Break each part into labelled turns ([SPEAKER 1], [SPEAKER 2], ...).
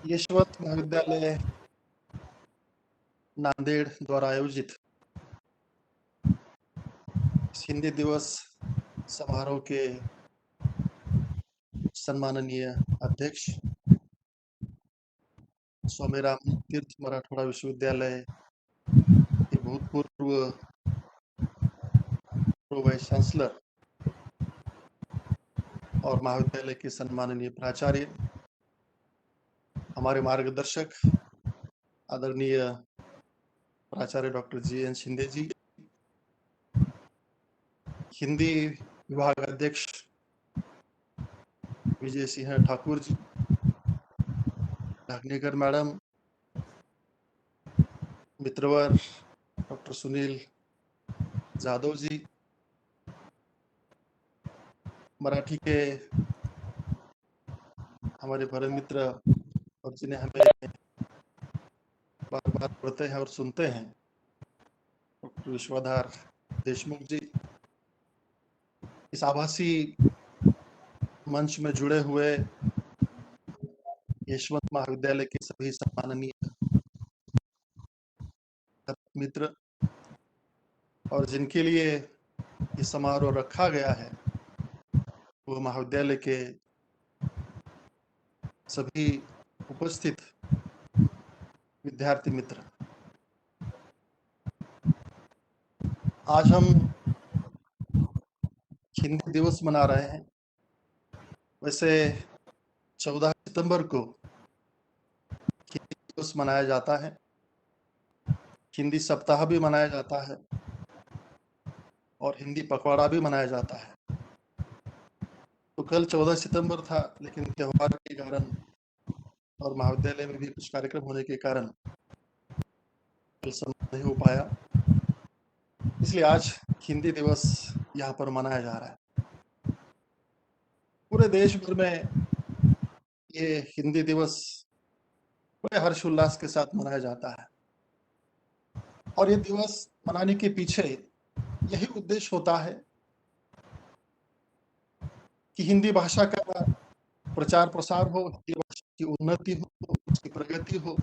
[SPEAKER 1] यशवंत महाविद्यालय नांदेड़ द्वारा आयोजित हिंदी दिवस समारोह के सम्माननीय अध्यक्ष स्वामीराम तीर्थ मराठवाड़ा विश्वविद्यालय के भूतपूर्व वाइस चांसलर और महाविद्यालय के सम्माननीय प्राचार्य, हमारे मार्गदर्शक आदरणीय प्राचार्य डॉक्टर जी.एन. शिंदे जी, हिंदी विभाग अध्यक्ष विजय सिंह ठाकुर जी, ढाकनेकर मैडम, मित्रवर डॉक्टर सुनील जादव जी, मराठी के हमारे परम मित्र और जिन्हें हमें बार बार पढ़ते हैं और सुनते हैं, डॉक्टर विश्वाधार देशमुख जी, इस आभासी मंच में जुड़े हुए यशवंत महाविद्यालय के सभी सम्माननीय मित्र और जिनके लिए ये समारोह रखा गया है, वो महाविद्यालय के सभी उपस्थित विद्यार्थी मित्र, आज हम हिंदी दिवस मना रहे हैं। वैसे 14 सितंबर को हिंदी दिवस मनाया जाता है, हिंदी सप्ताह भी मनाया जाता है और हिंदी पखवाड़ा भी मनाया जाता है। तो कल 14 सितंबर था, लेकिन त्योहार के कारण और महाविद्यालय में भी कुछ कार्यक्रम होने के कारण कल समय नहीं हो पाया, इसलिए आज हिंदी दिवस यहाँ पर मनाया जा रहा है। पूरे देश भर में ये हिंदी दिवस बड़े हर्षोल्लास के साथ मनाया जाता है और ये दिवस मनाने के पीछे यही उद्देश्य होता है कि हिंदी भाषा का प्रचार प्रसार हो, हिंदी भाषा की उन्नति हो, उसकी प्रगति हो।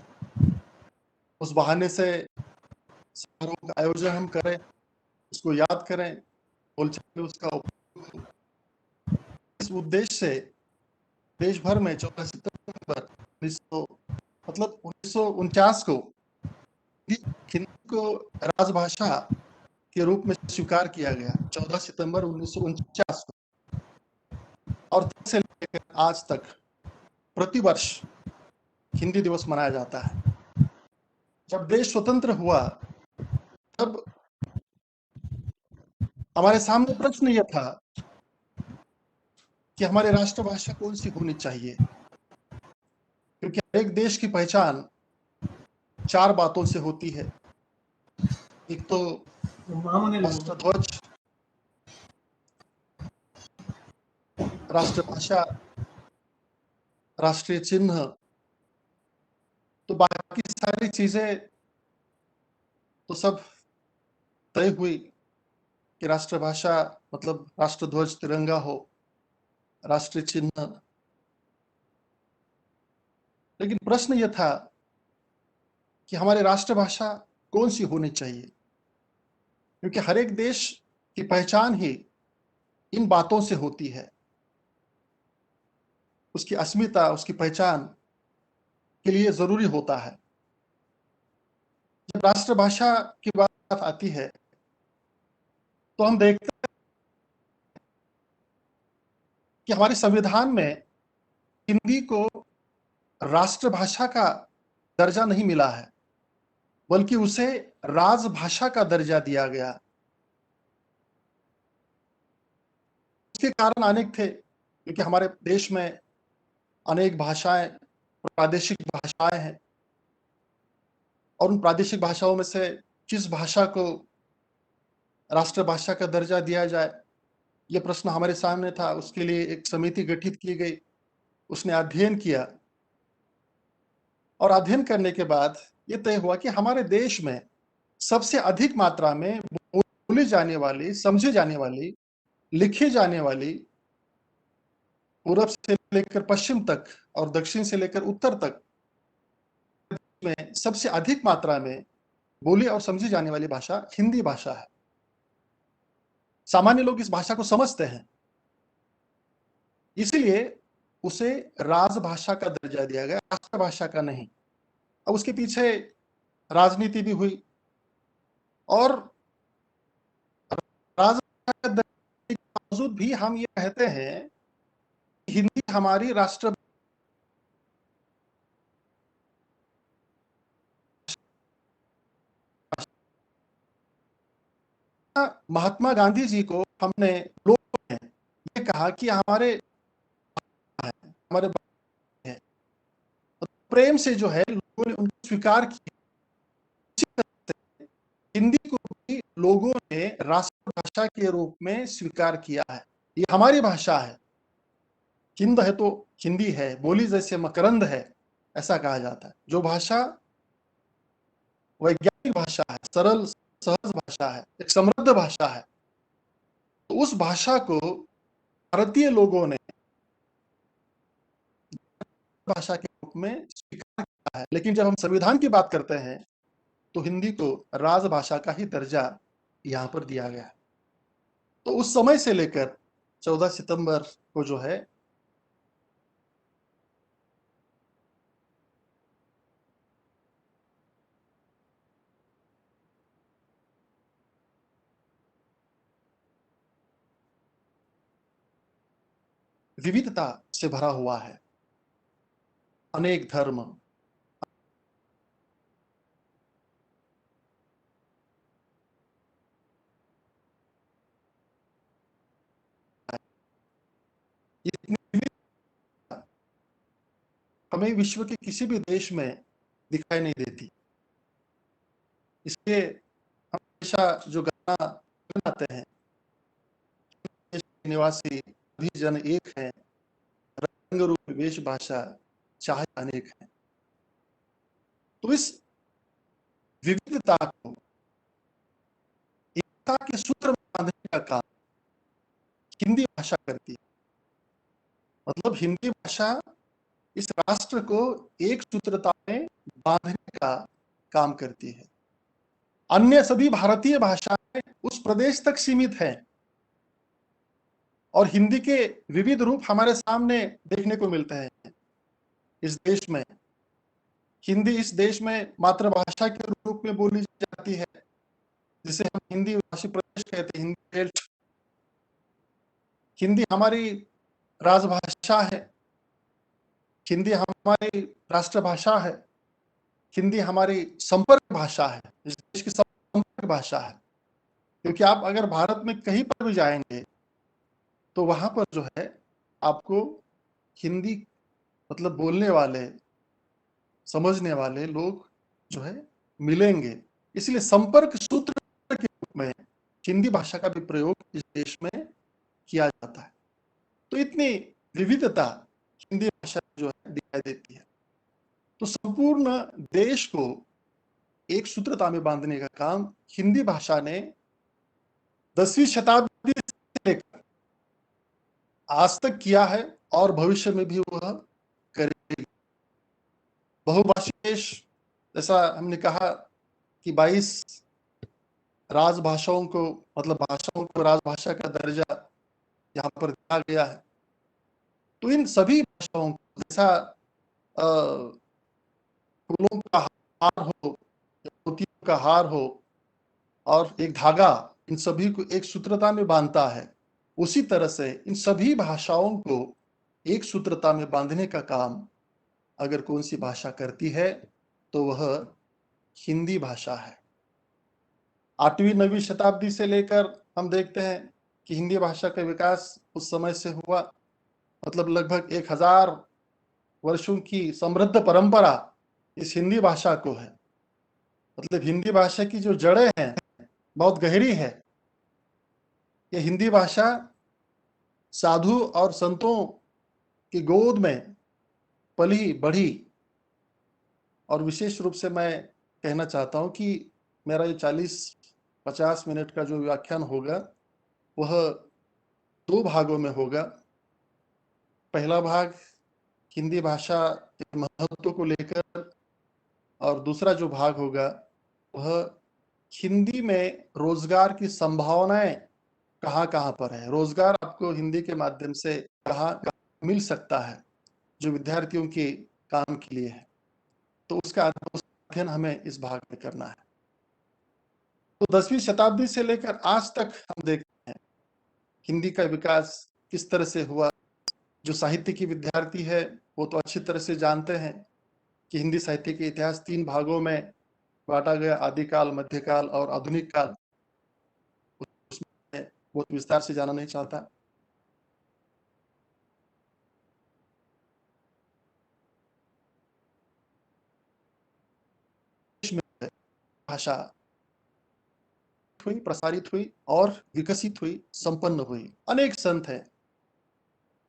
[SPEAKER 1] उस बहाने से समारोह का आयोजन हम करें, उसको याद करें, बोलचाल में उसका उपयोग हो। इस उद्देश्य से देश भर में 14 सितंबर 1949 को हिंदी को राजभाषा के रूप में स्वीकार किया गया, 14 सितंबर 1949 को, और तब से लेकर आज तक प्रतिवर्ष हिंदी दिवस मनाया जाता है। जब देश स्वतंत्र हुआ तब हमारे सामने प्रश्न यह था कि हमारी राष्ट्रभाषा कौन सी होनी चाहिए, क्योंकि हर एक देश की पहचान 4 बातों से होती है। एक तो राष्ट्रध्वज, राष्ट्रभाषा, राष्ट्रीय चिन्ह, तो बाकी सारी चीजें तो सब तय हुई कि राष्ट्रभाषा मतलब राष्ट्रध्वज तिरंगा हो, राष्ट्रीय चिन्ह। लेकिन प्रश्न यह था कि हमारी राष्ट्रभाषा कौन सी होनी चाहिए, क्योंकि हर एक देश की पहचान ही इन बातों से होती है। उसकी अस्मिता, उसकी पहचान के लिए जरूरी होता है। जब राष्ट्रभाषा की बात आती है तो हम देखते हैं कि हमारे संविधान में हिंदी को राष्ट्रभाषा का दर्जा नहीं मिला है, बल्कि उसे राजभाषा का दर्जा दिया गया। उसके कारण अनेक थे, क्योंकि हमारे देश में अनेक भाषाएं, प्रादेशिक भाषाएं हैं, और उन प्रादेशिक भाषाओं में से किस भाषा को राष्ट्रभाषा का दर्जा दिया जाए, यह प्रश्न हमारे सामने था। उसके लिए एक समिति गठित की गई, उसने अध्ययन किया और अध्ययन करने के बाद यह तय हुआ कि हमारे देश में सबसे अधिक मात्रा में बोली जाने वाली, समझी जाने वाली, लिखी जाने वाली, पूर्व से लेकर पश्चिम तक और दक्षिण से लेकर उत्तर तक में सबसे अधिक मात्रा में बोली और समझी जाने वाली भाषा हिंदी भाषा है। सामान्य लोग इस भाषा को समझते हैं, इसलिए उसे राजभाषा का दर्जा दिया गया, राष्ट्रभाषा का नहीं। अब उसके पीछे राजनीति भी हुई और राजभाषा के दर्जे के बावजूद भी हम ये कहते हैं कि हिंदी हमारी राष्ट्र महात्मा गांधी जी को हमने लोगों ने ये कहा कि हमारे है। प्रेम से जो है लोगों ने उनको स्वीकार किया। उसी तरह से हिंदी को भी लोगों ने राष्ट्रभाषा के रूप में स्वीकार किया है। ये हमारी भाषा है। हिंद है तो हिंदी है, बोली जैसे मकरंद है, ऐसा कहा जाता है। जो भाषा वैज्ञानिक भाषा है, सरल सहज भाषा है, एक समृद्ध भाषा है, तो उस भाषा को भारतीय लोगों ने भाषा के रूप में स्वीकार किया है। लेकिन जब हम संविधान की बात करते हैं तो हिंदी को राजभाषा का ही दर्जा यहाँ पर दिया गया है। तो उस समय से लेकर 14 सितंबर को जो है विविधता से भरा हुआ है। अनेक धर्म, इतनी विविधता हमें विश्व के किसी भी देश में दिखाई नहीं देती। इसलिए हम हमेशा जो गाना गाते हैं, देश के निवासी सभी जन एक हैं, रंग रूप वेश भाषा चाहे अनेक हैं। तो इस विविधता को एकता के सूत्र में बांधने का काम हिंदी भाषा करती है। मतलब हिंदी भाषा इस राष्ट्र को एक सूत्रता में बांधने का काम करती है। अन्य सभी भारतीय भाषाएं उस प्रदेश तक सीमित हैं और हिंदी के विविध रूप हमारे सामने देखने को मिलते हैं। इस देश में हिंदी इस देश में मातृभाषा के रूप में बोली जाती है, जिसे हम हिंदी भाषी प्रदेश कहते हैं, हिंदी बेल्ट। हिंदी हमारी राजभाषा है, हिंदी हमारी राष्ट्रभाषा है, हिंदी हमारी संपर्क भाषा है, इस देश की संपर्क भाषा है। क्योंकि आप अगर भारत में कहीं पर भी जाएंगे तो वहां पर जो है आपको हिंदी मतलब बोलने वाले, समझने वाले लोग जो है मिलेंगे। इसलिए संपर्क सूत्र के रूप में हिंदी भाषा का भी प्रयोग इस देश में किया जाता है। तो इतनी विविधता हिंदी भाषा जो है दिखाई देती है। तो संपूर्ण देश को एक सूत्रता में बांधने का काम हिंदी भाषा ने 10वीं शताब्दी से लेकर आज तक किया है और भविष्य में भी वह करेगी। बहुभाषी देश, जैसा हमने कहा कि 22 राजभाषाओं को मतलब भाषाओं को राजभाषा का दर्जा यहाँ पर दिया गया है। तो इन सभी भाषाओं को जैसा फूलों का हार हो, मोतियों का हार हो और एक धागा इन सभी को एक सूत्रता में बांधता है, उसी तरह से इन सभी भाषाओं को एक सूत्रता में बांधने का काम अगर कौन सी भाषा करती है तो वह हिंदी भाषा है। 8वीं 9वीं शताब्दी से लेकर हम देखते हैं कि हिंदी भाषा का विकास उस समय से हुआ। मतलब लगभग 1000 वर्षों की समृद्ध परंपरा इस हिंदी भाषा को है। मतलब हिंदी भाषा की जो जड़ें हैं बहुत गहरी है। ये हिंदी भाषा साधु और संतों की गोद में पली बढ़ी। और विशेष रूप से मैं कहना चाहता हूं कि मेरा ये 40-50 मिनट का जो व्याख्यान होगा वह 2 भागों में होगा। पहला भाग हिंदी भाषा के महत्व को लेकर और दूसरा जो भाग होगा वह हिंदी में रोजगार की संभावनाएं कहाँ-कहाँ पर है। रोजगार आपको हिंदी के माध्यम से कहाँ मिल सकता है, जो विद्यार्थियों के काम के लिए है। तो उसका अध्ययन हमें इस भाग में करना है। तो 10वीं शताब्दी से लेकर आज तक हम देखते हैं हिंदी का विकास किस तरह से हुआ। जो साहित्य की विद्यार्थी है वो तो अच्छी तरह से जानते हैं कि हिंदी साहित्य के इतिहास 3 भागों में बाँटा गया, आदिकाल, मध्यकाल और आधुनिक काल। उसमें बहुत विस्तार से जानना नहीं चाहता। इसमें भाषा हुई, प्रसारित हुई और विकसित हुई, संपन्न हुई। अनेक संत हैं,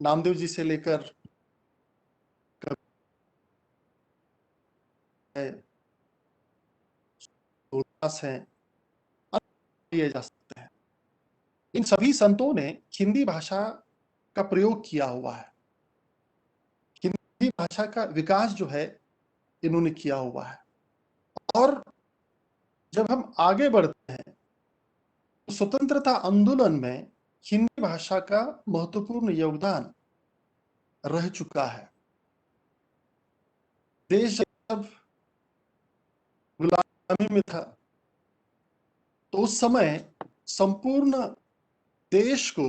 [SPEAKER 1] नामदेव जी से लेकर सूरदास हैं, लिए जा सकते हैं। इन सभी संतों ने हिंदी भाषा का प्रयोग किया हुआ है। हिंदी भाषा का विकास जो है इन्होंने किया हुआ है। और जब हम आगे बढ़ते हैं तो स्वतंत्रता आंदोलन में हिंदी भाषा का महत्वपूर्ण योगदान रह चुका है। देश जब गुलामी में था तो उस समय संपूर्ण देश को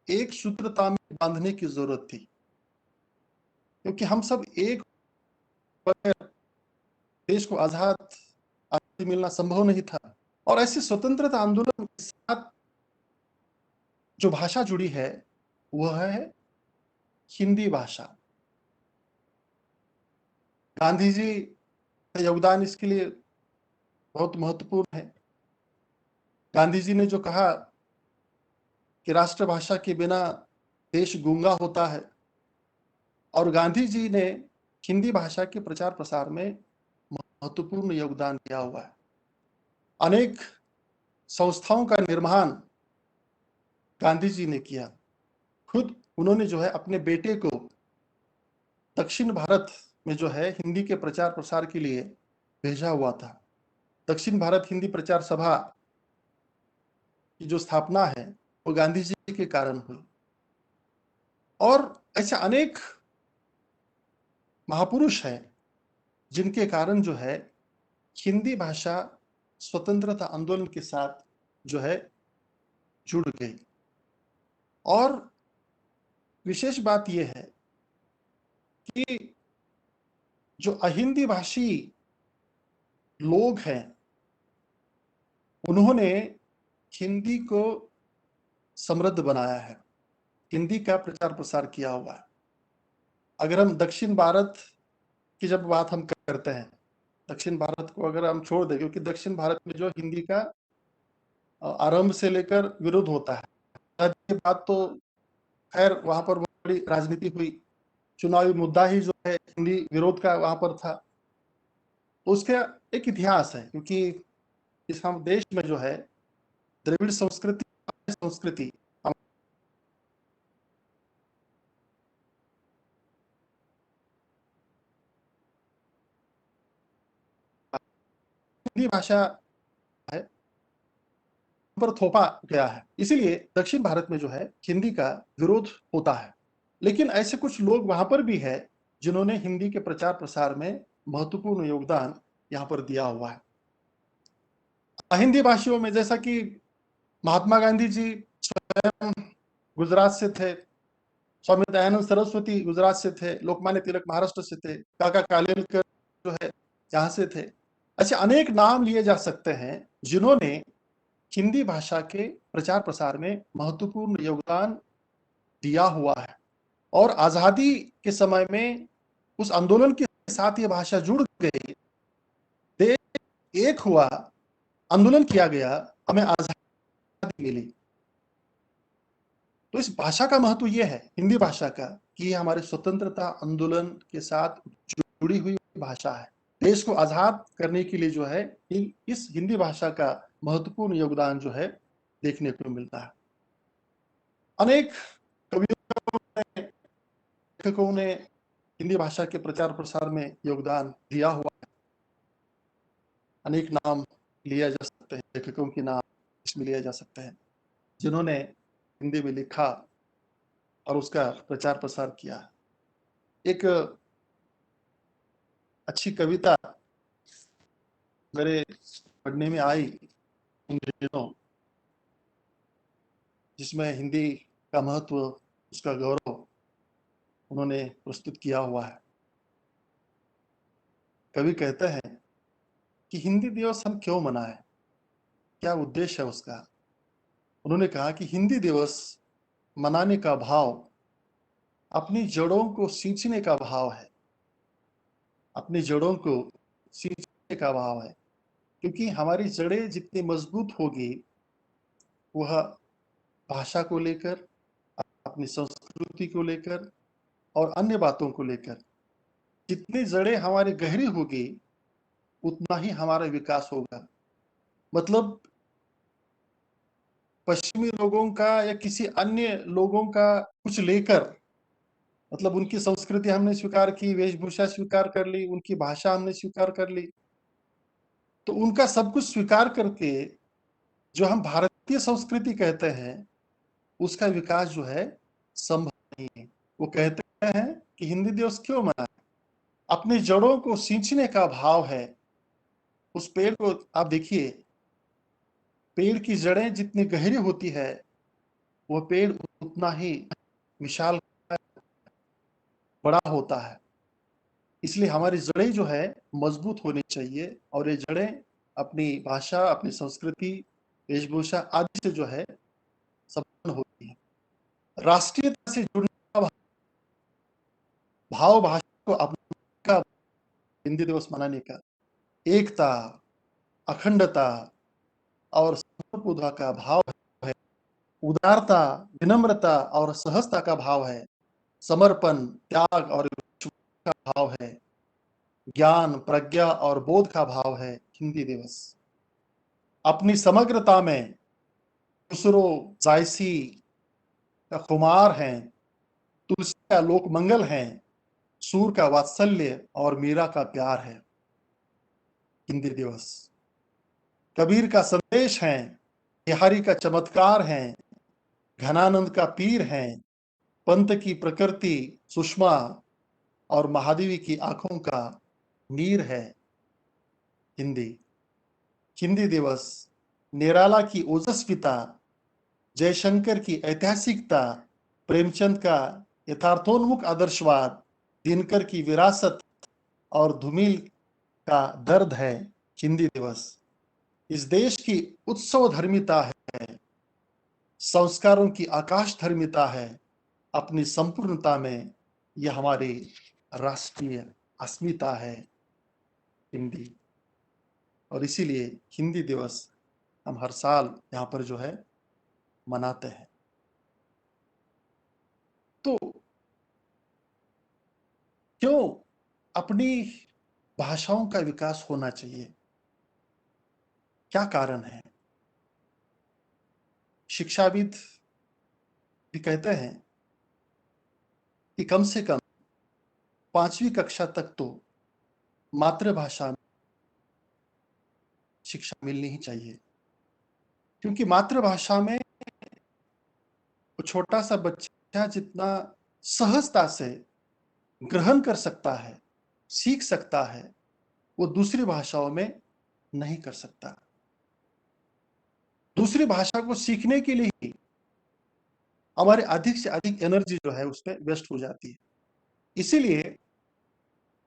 [SPEAKER 1] एक सूत्रता में बांधने की जरूरत थी, क्योंकि हम सब एक देश को आजादी मिलना संभव नहीं था। और ऐसे स्वतंत्रता आंदोलन के साथ जो भाषा जुड़ी है वह है हिंदी भाषा। गांधी जी का योगदान इसके लिए बहुत महत्वपूर्ण है। गांधी जी ने जो कहा कि राष्ट्रभाषा के बिना देश गूंगा होता है, और गांधी जी ने हिंदी भाषा के प्रचार प्रसार में महत्वपूर्ण योगदान दिया हुआ है। अनेक संस्थाओं का निर्माण गांधी जी ने किया। खुद उन्होंने जो है अपने बेटे को दक्षिण भारत में जो है हिंदी के प्रचार प्रसार के लिए भेजा हुआ था। दक्षिण भारत हिंदी प्रचार सभा की जो स्थापना है वो गांधी जी के कारण हुई। और ऐसे अनेक महापुरुष हैं जिनके कारण जो है हिंदी भाषा स्वतंत्रता आंदोलन के साथ जो है जुड़ गई। और विशेष बात यह है कि जो अहिंदी भाषी लोग हैं उन्होंने हिंदी को समृद्ध बनाया है, हिंदी का प्रचार प्रसार किया हुआ है। अगर हम दक्षिण भारत की जब बात हम करते हैं, दक्षिण भारत को अगर हम छोड़ दें, क्योंकि दक्षिण भारत में जो हिंदी का आरंभ से लेकर विरोध होता है, के बाद तो खैर वहां पर बड़ी राजनीति हुई, चुनावी मुद्दा ही जो है हिंदी विरोध का वहां पर था। तो उसका एक इतिहास है, क्योंकि इस हम देश में जो है द्रविड़ संस्कृति हिंदी भाषा है पर थोपा गया है, इसीलिए दक्षिण भारत में जो है हिंदी का विरोध होता है। लेकिन ऐसे कुछ लोग वहां पर भी है जिन्होंने हिंदी के प्रचार प्रसार में महत्वपूर्ण योगदान यहाँ पर दिया हुआ है। हिंदी भाषियों में जैसा कि महात्मा गांधी जी स्वयं गुजरात से थे, स्वामी दयानंद सरस्वती गुजरात से थे, लोकमान्य तिलक महाराष्ट्र से थे, काका कालेलकर जो है यहाँ से थे। ऐसे अनेक नाम लिए जा सकते हैं जिन्होंने हिंदी भाषा के प्रचार प्रसार में महत्वपूर्ण योगदान दिया हुआ है। और आजादी के समय में उस आंदोलन के साथ ये भाषा जुड़ गई, देश एक हुआ, आंदोलन किया गया, हमें आजादी मिली। तो इस भाषा का महत्व यह है, हिंदी भाषा का, कि ये हमारे स्वतंत्रता आंदोलन के साथ जुड़ी हुई भाषा है। देश को आजाद करने के लिए जो है इस हिंदी भाषा का महत्वपूर्ण योगदान जो है देखने को मिलता है। अनेक कवियों ने, लेखकों ने हिंदी भाषा के प्रचार प्रसार में योगदान दिया हुआ है। अनेक नाम लिया जा सकते हैं, लेखकों के नाम इसमें लिया जा सकते हैं, जिन्होंने हिंदी में लिखा और उसका प्रचार प्रसार किया। एक अच्छी कविता मेरे पढ़ने में आई इन दिनों, जिसमें हिंदी का महत्व, उसका गौरव उन्होंने प्रस्तुत किया हुआ है। कवि कहते हैं कि हिंदी दिवस हम क्यों मनाएं, क्या उद्देश्य है उसका। उन्होंने कहा कि हिंदी दिवस मनाने का भाव अपनी जड़ों को सींचने का भाव है, अपनी जड़ों को सींचने का भाव है, क्योंकि हमारी जड़ें जितनी मजबूत होगी, वह भाषा को लेकर, अपनी संस्कृति को लेकर और अन्य बातों को लेकर जितनी जड़ें हमारी गहरी होगी, उतना ही हमारा विकास होगा। मतलब पश्चिमी लोगों का या किसी अन्य लोगों का कुछ लेकर, मतलब उनकी संस्कृति हमने स्वीकार की, वेशभूषा स्वीकार कर ली, उनकी भाषा हमने स्वीकार कर ली, तो उनका सब कुछ स्वीकार करके जो हम भारतीय संस्कृति कहते हैं, उसका विकास जो है संभव नहीं है। वो कहते हैं कि हिंदी दिवस क्यों मनाएं, अपनी जड़ों को सींचने का भाव है। उस पेड़ को आप देखिए, पेड़ की जड़ें जितनी गहरी होती है, वह पेड़ उतना ही विशाल बड़ा होता है। इसलिए हमारी जड़ें जो है मजबूत होनी चाहिए, और ये जड़ें अपनी भाषा, अपनी संस्कृति, वेशभूषा आदि से जो है संपन्न होती है। राष्ट्रीयता से जुड़ने का भाव, भाषा को अपनाने का, हिंदी दिवस मनाने का, एकता, अखंडता और सर्वपुरा का भाव है, उदारता, विनम्रता और सहजता का भाव है, समर्पण, त्याग और विश्वास का भाव है, ज्ञान, प्रज्ञा और बोध का भाव है। हिंदी दिवस अपनी समग्रता में खुसरो जायसी का खुमार है, तुलसी का लोक मंगल है, सूर का वात्सल्य और मीरा का प्यार है। हिंदी दिवस कबीर का संदेश है, बिहारी का चमत्कार है, घनानंद का पीर है, पंत की प्रकृति सुषमा और महादेवी की आंखों का नीर है। हिंदी हिंदी दिवस निराला की ओजस्विता, जयशंकर की ऐतिहासिकता, प्रेमचंद का यथार्थोन्मुख आदर्शवाद, दिनकर की विरासत और धूमिल का दर्द है। हिंदी दिवस इस देश की उत्सव धर्मिता है, संस्कारों की आकाश धर्मिता है, अपनी संपूर्णता में यह हमारी राष्ट्रीय अस्मिता है, हिंदी। और इसीलिए हिंदी दिवस हम हर साल यहाँ पर जो है मनाते हैं। तो क्यों अपनी भाषाओं का विकास होना चाहिए, क्या कारण है? शिक्षाविद भी कहते हैं कि कम से कम 5वीं कक्षा तक तो मातृभाषा में शिक्षा मिलनी ही चाहिए, क्योंकि मातृभाषा में वो छोटा सा बच्चा जितना सहजता से ग्रहण कर सकता है, सीख सकता है, वो दूसरी भाषाओं में नहीं कर सकता। दूसरी भाषा को सीखने के लिए ही हमारे अधिक से अधिक एनर्जी जो है उस पे वेस्ट हो जाती है। इसीलिए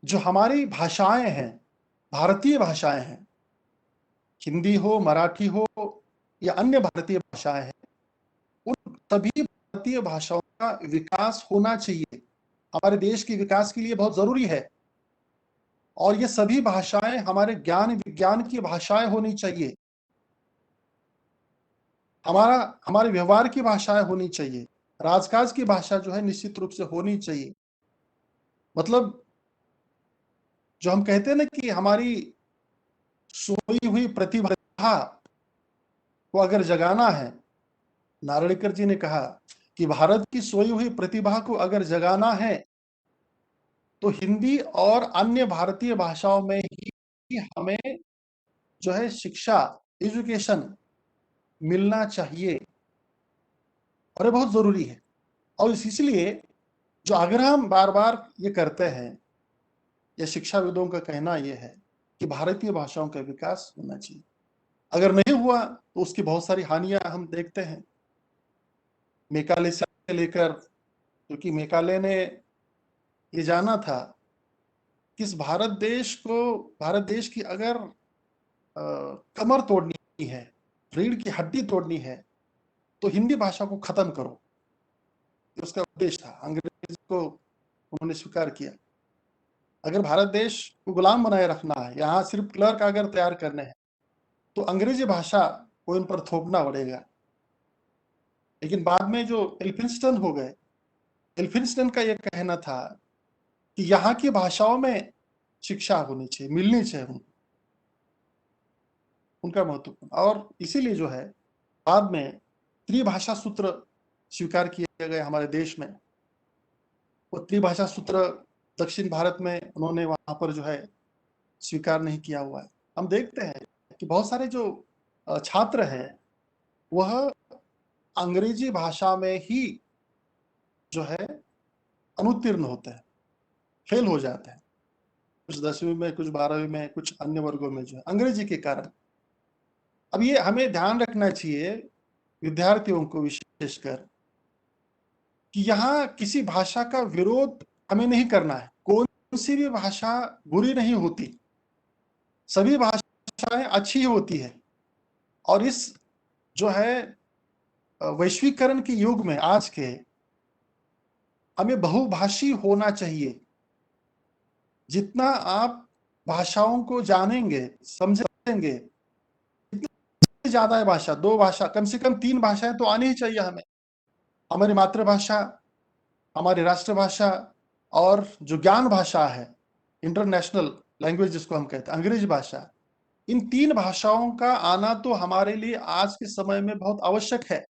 [SPEAKER 1] जो हमारी भाषाएं हैं, भारतीय भाषाएं हैं, हिंदी हो, मराठी हो या अन्य भारतीय भाषाएं हैं, उन सभी भारतीय भाषाओं का विकास होना चाहिए, हमारे देश के विकास के लिए बहुत जरूरी है। और ये सभी भाषाएं हमारे ज्ञान विज्ञान की भाषाएं होनी चाहिए, हमारे व्यवहार की भाषाएं होनी चाहिए, राजकाज की भाषा जो है निश्चित रूप से होनी चाहिए। मतलब जो हम कहते हैं ना कि हमारी सोई हुई प्रतिभा को अगर जगाना है, नारळीकर जी ने कहा कि भारत की सोई हुई प्रतिभा को अगर जगाना है तो हिंदी और अन्य भारतीय भाषाओं में ही हमें जो है शिक्षा, एजुकेशन मिलना चाहिए और ये बहुत जरूरी है। और इसलिए जो आग्रह हम बार बार ये करते हैं, या शिक्षाविदों का कहना यह है कि भारतीय भाषाओं का विकास होना चाहिए। अगर नहीं हुआ तो उसकी बहुत सारी हानियां हम देखते हैं। मेकाले से लेकर, क्योंकि मेकाले ने ये जाना था कि इस भारत देश की अगर कमर तोड़नी है, रीढ़ की हड्डी तोड़नी है, तो हिंदी भाषा को खत्म करो। ये उसका उद्देश्य था। अंग्रेजी को उन्होंने स्वीकार किया। अगर भारत देश को गुलाम बनाए रखना है, यहाँ सिर्फ क्लर्क अगर तैयार करने हैं, तो अंग्रेजी भाषा को इन पर थोपना पड़ेगा। लेकिन बाद में जो एल्फिंस्टन हो गए, एल्फिंस्टन का यह कहना था कि यहाँ की भाषाओं में शिक्षा होनी चाहिए, मिलनी चाहिए उनका महत्वपूर्ण। और इसीलिए जो है बाद में त्रिभाषा सूत्र स्वीकार किए गए हमारे देश में। वो त्रिभाषा सूत्र दक्षिण भारत में उन्होंने वहां पर जो है स्वीकार नहीं किया हुआ है। हम देखते हैं कि बहुत सारे जो छात्र हैं वह अंग्रेजी भाषा में ही जो है अनुत्तीर्ण होते हैं, फेल हो जाते हैं। कुछ 10वीं में, कुछ 12वीं में, कुछ अन्य वर्गों में जो है अंग्रेजी के कारण। अब ये हमें ध्यान रखना चाहिए विद्यार्थियों को विशेषकर, कि यहाँ किसी भाषा का विरोध हमें नहीं करना है। कौन सी भी भाषा बुरी नहीं होती, सभी भाषाएं अच्छी होती है। और इस जो है वैश्वीकरण के युग में आज के, हमें बहुभाषी होना चाहिए। जितना आप भाषाओं को जानेंगे, समझेंगे, इतनी ज्यादा है भाषा। 2 भाषा, कम से कम 3 भाषाएं तो आनी ही चाहिए हमें। हमारी मातृभाषा, हमारी राष्ट्रभाषा, और जो ज्ञान भाषा है, इंटरनेशनल लैंग्वेज जिसको हम कहते हैं, अंग्रेजी भाषा। इन 3 भाषाओं का आना तो हमारे लिए आज के समय में बहुत आवश्यक है।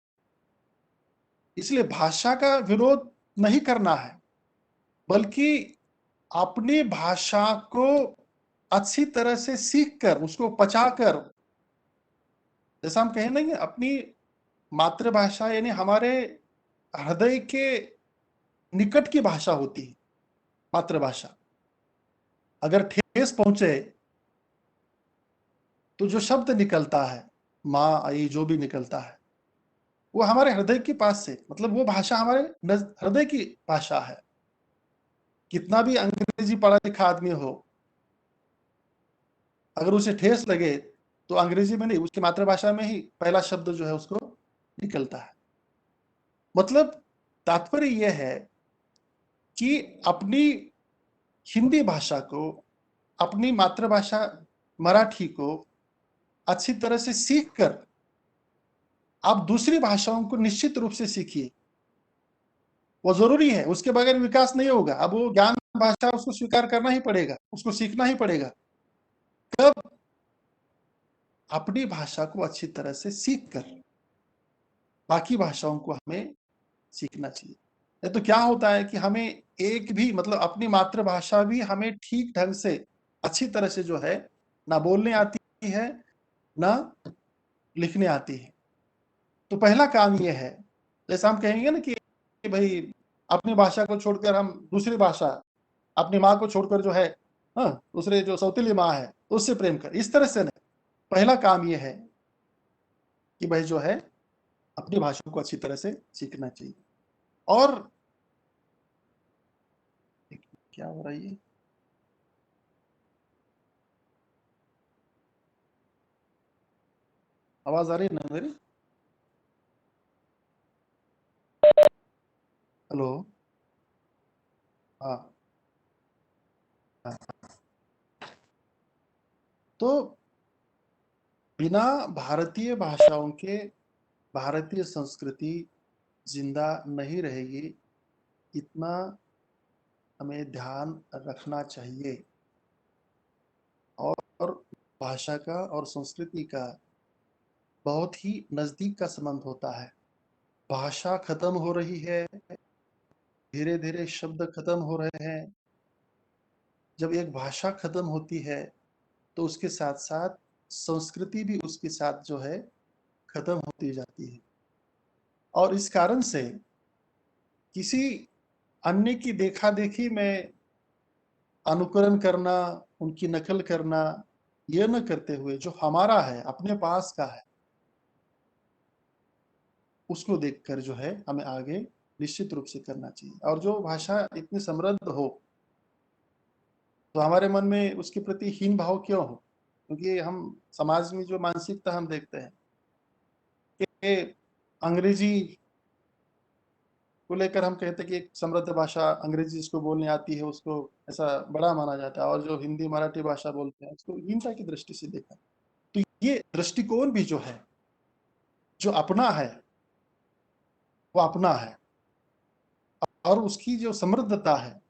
[SPEAKER 1] इसलिए भाषा का विरोध नहीं करना है, बल्कि अपनी भाषा को अच्छी तरह से सीखकर, उसको पचाकर, जैसा हम कहें नहीं, अपनी मातृभाषा यानी हमारे हृदय के निकट की भाषा होती है मातृभाषा। अगर ठेस पहुंचे तो जो शब्द निकलता है, माँ, आई, जो भी निकलता है, वो हमारे हृदय के पास से, मतलब वो भाषा हमारे हृदय की भाषा है। कितना भी अंग्रेजी पढ़ा लिखा आदमी हो, अगर उसे ठेस लगे तो अंग्रेजी में नहीं, उसकी मातृभाषा में ही पहला शब्द जो है उसको निकलता है। मतलब तात्पर्य यह है कि अपनी हिंदी भाषा को, अपनी मातृभाषा मराठी को अच्छी तरह से सीखकर आप दूसरी भाषाओं को निश्चित रूप से सीखिए। वो जरूरी है, उसके बगैर विकास नहीं होगा। अब वो ज्ञान भाषा, उसको स्वीकार करना ही पड़ेगा, उसको सीखना ही पड़ेगा। कब? अपनी भाषा को अच्छी तरह से सीखकर बाकी भाषाओं को हमें सीखना चाहिए। नहीं तो क्या होता है कि हमें एक भी, मतलब अपनी मातृभाषा भी हमें ठीक ढंग से, अच्छी तरह से जो है ना बोलने आती है, ना लिखने आती है। तो पहला काम ये है, जैसे हम कहेंगे ना कि भाई अपनी भाषा को छोड़कर हम दूसरी भाषा, अपनी माँ को छोड़कर जो है, हाँ, दूसरे जो सौतेली माँ है उससे प्रेम कर, इस तरह से नहीं। पहला काम ये है कि भाई जो है अपनी भाषा को अच्छी तरह से सीखना चाहिए। और क्या हो रहा है ये? आवाज आ रही है ना मेरी? हेलो? हाँ, हाँ। तो बिना भारतीय भाषाओं के भारतीय संस्कृति जिंदा नहीं रहेगी, इतना हमें ध्यान रखना चाहिए। और भाषा का और संस्कृति का बहुत ही नजदीक का संबंध होता है। भाषा खत्म हो रही है, धीरे धीरे शब्द खत्म हो रहे हैं, जब एक भाषा खत्म होती है तो उसके साथ साथ संस्कृति भी उसके साथ जो है खत्म होती जाती है। और इस कारण से किसी अन्य की देखा-देखी में अनुकरण करना, उनकी नकल करना, ये न करते हुए जो हमारा है, अपने पास का है, उसको देखकर जो है हमें आगे निश्चित रूप से करना चाहिए। और जो भाषा इतनी समृद्ध हो, तो हमारे मन में उसके प्रति हीन भाव क्यों हो? क्योंकि हम समाज में जो मानसिकता हम देखते हैं कि अंग्रेजी को लेकर हम कहते हैं कि एक समृद्ध भाषा अंग्रेजी जिसको बोलने आती है उसको ऐसा बड़ा माना जाता है, और जो हिंदी मराठी भाषा बोलते हैं उसको हीनता की दृष्टि से देखा। तो ये दृष्टिकोण भी जो है, जो अपना है, वो अपना है, और उसकी जो समृद्धता है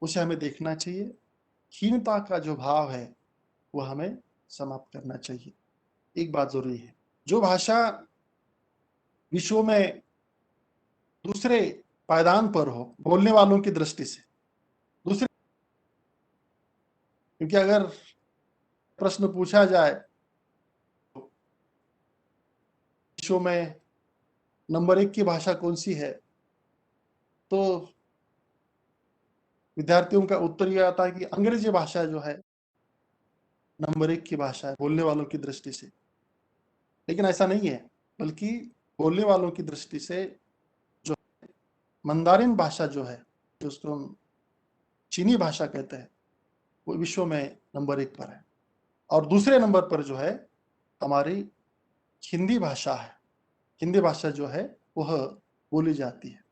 [SPEAKER 1] उसे हमें देखना चाहिए। हीनता का जो भाव है वो हमें समाप्त करना चाहिए। एक बात जरूरी है, जो भाषा विश्व में दूसरे पायदान पर हो बोलने वालों की दृष्टि से, दूसरे, क्योंकि अगर प्रश्न पूछा जाए विश्व में नंबर 1 की भाषा कौन सी है, तो विद्यार्थियों का उत्तर यह आता है कि अंग्रेजी भाषा जो है नंबर 1 की भाषा है बोलने वालों की दृष्टि से। लेकिन ऐसा नहीं है, बल्कि बोलने वालों की दृष्टि से जो मंदारिन भाषा जो है, जो उसको हम चीनी भाषा कहते हैं, वो विश्व में नंबर 1 पर है। और दूसरे नंबर पर जो है हमारी हिंदी भाषा है। हिंदी भाषा जो है वह बोली जाती है।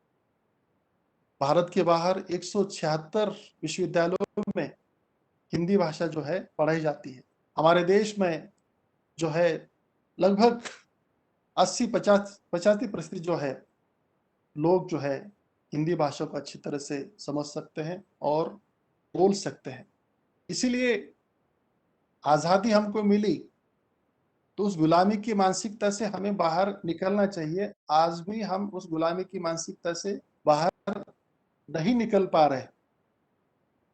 [SPEAKER 1] भारत के बाहर 176 विश्वविद्यालयों में हिंदी भाषा जो है पढ़ाई जाती है। हमारे देश में जो है लगभग 80-50 85% जो है लोग जो है हिंदी भाषा को अच्छी तरह से समझ सकते हैं और बोल सकते हैं। इसीलिए आज़ादी हमको मिली तो उस गुलामी की मानसिकता से हमें बाहर निकलना चाहिए। आज भी हम उस गुलामी की मानसिकता से बाहर नहीं निकल पा रहे।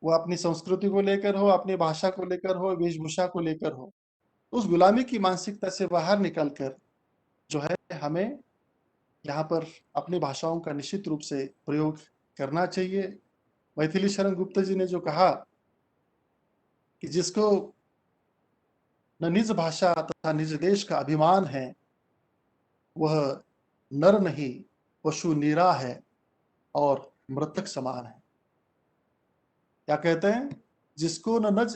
[SPEAKER 1] वो अपनी संस्कृति को लेकर हो, अपनी भाषा को लेकर हो, वेशभूषा को लेकर हो। उस गुलामी की मानसिकता से बाहर निकल कर जो है हमें यहाँ पर अपनी भाषाओं का निश्चित रूप से प्रयोग करना चाहिए। मैथिली शरण गुप्त जी ने जो कहा कि जिसको न निज भाषा तथा निज देश का अभिमान है, वह नर नहीं पशु नीरा है और मृतक समान है। क्या कहते हैं? जिसको न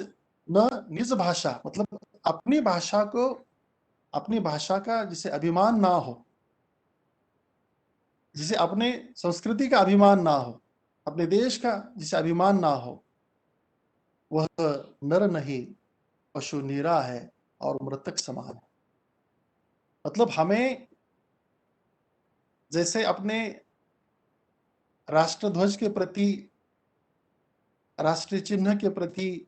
[SPEAKER 1] निज भाषा मतलब अपनी भाषा को, अपनी भाषा का जिसे अभिमान ना हो, जिसे अपने संस्कृति का अभिमान ना हो, अपने देश का जिसे अभिमान ना हो, वह नर नहीं पशु नीरा है और मृतक समान है। मतलब हमें जैसे अपने राष्ट्रध्वज के प्रति, राष्ट्रीय चिन्ह के प्रति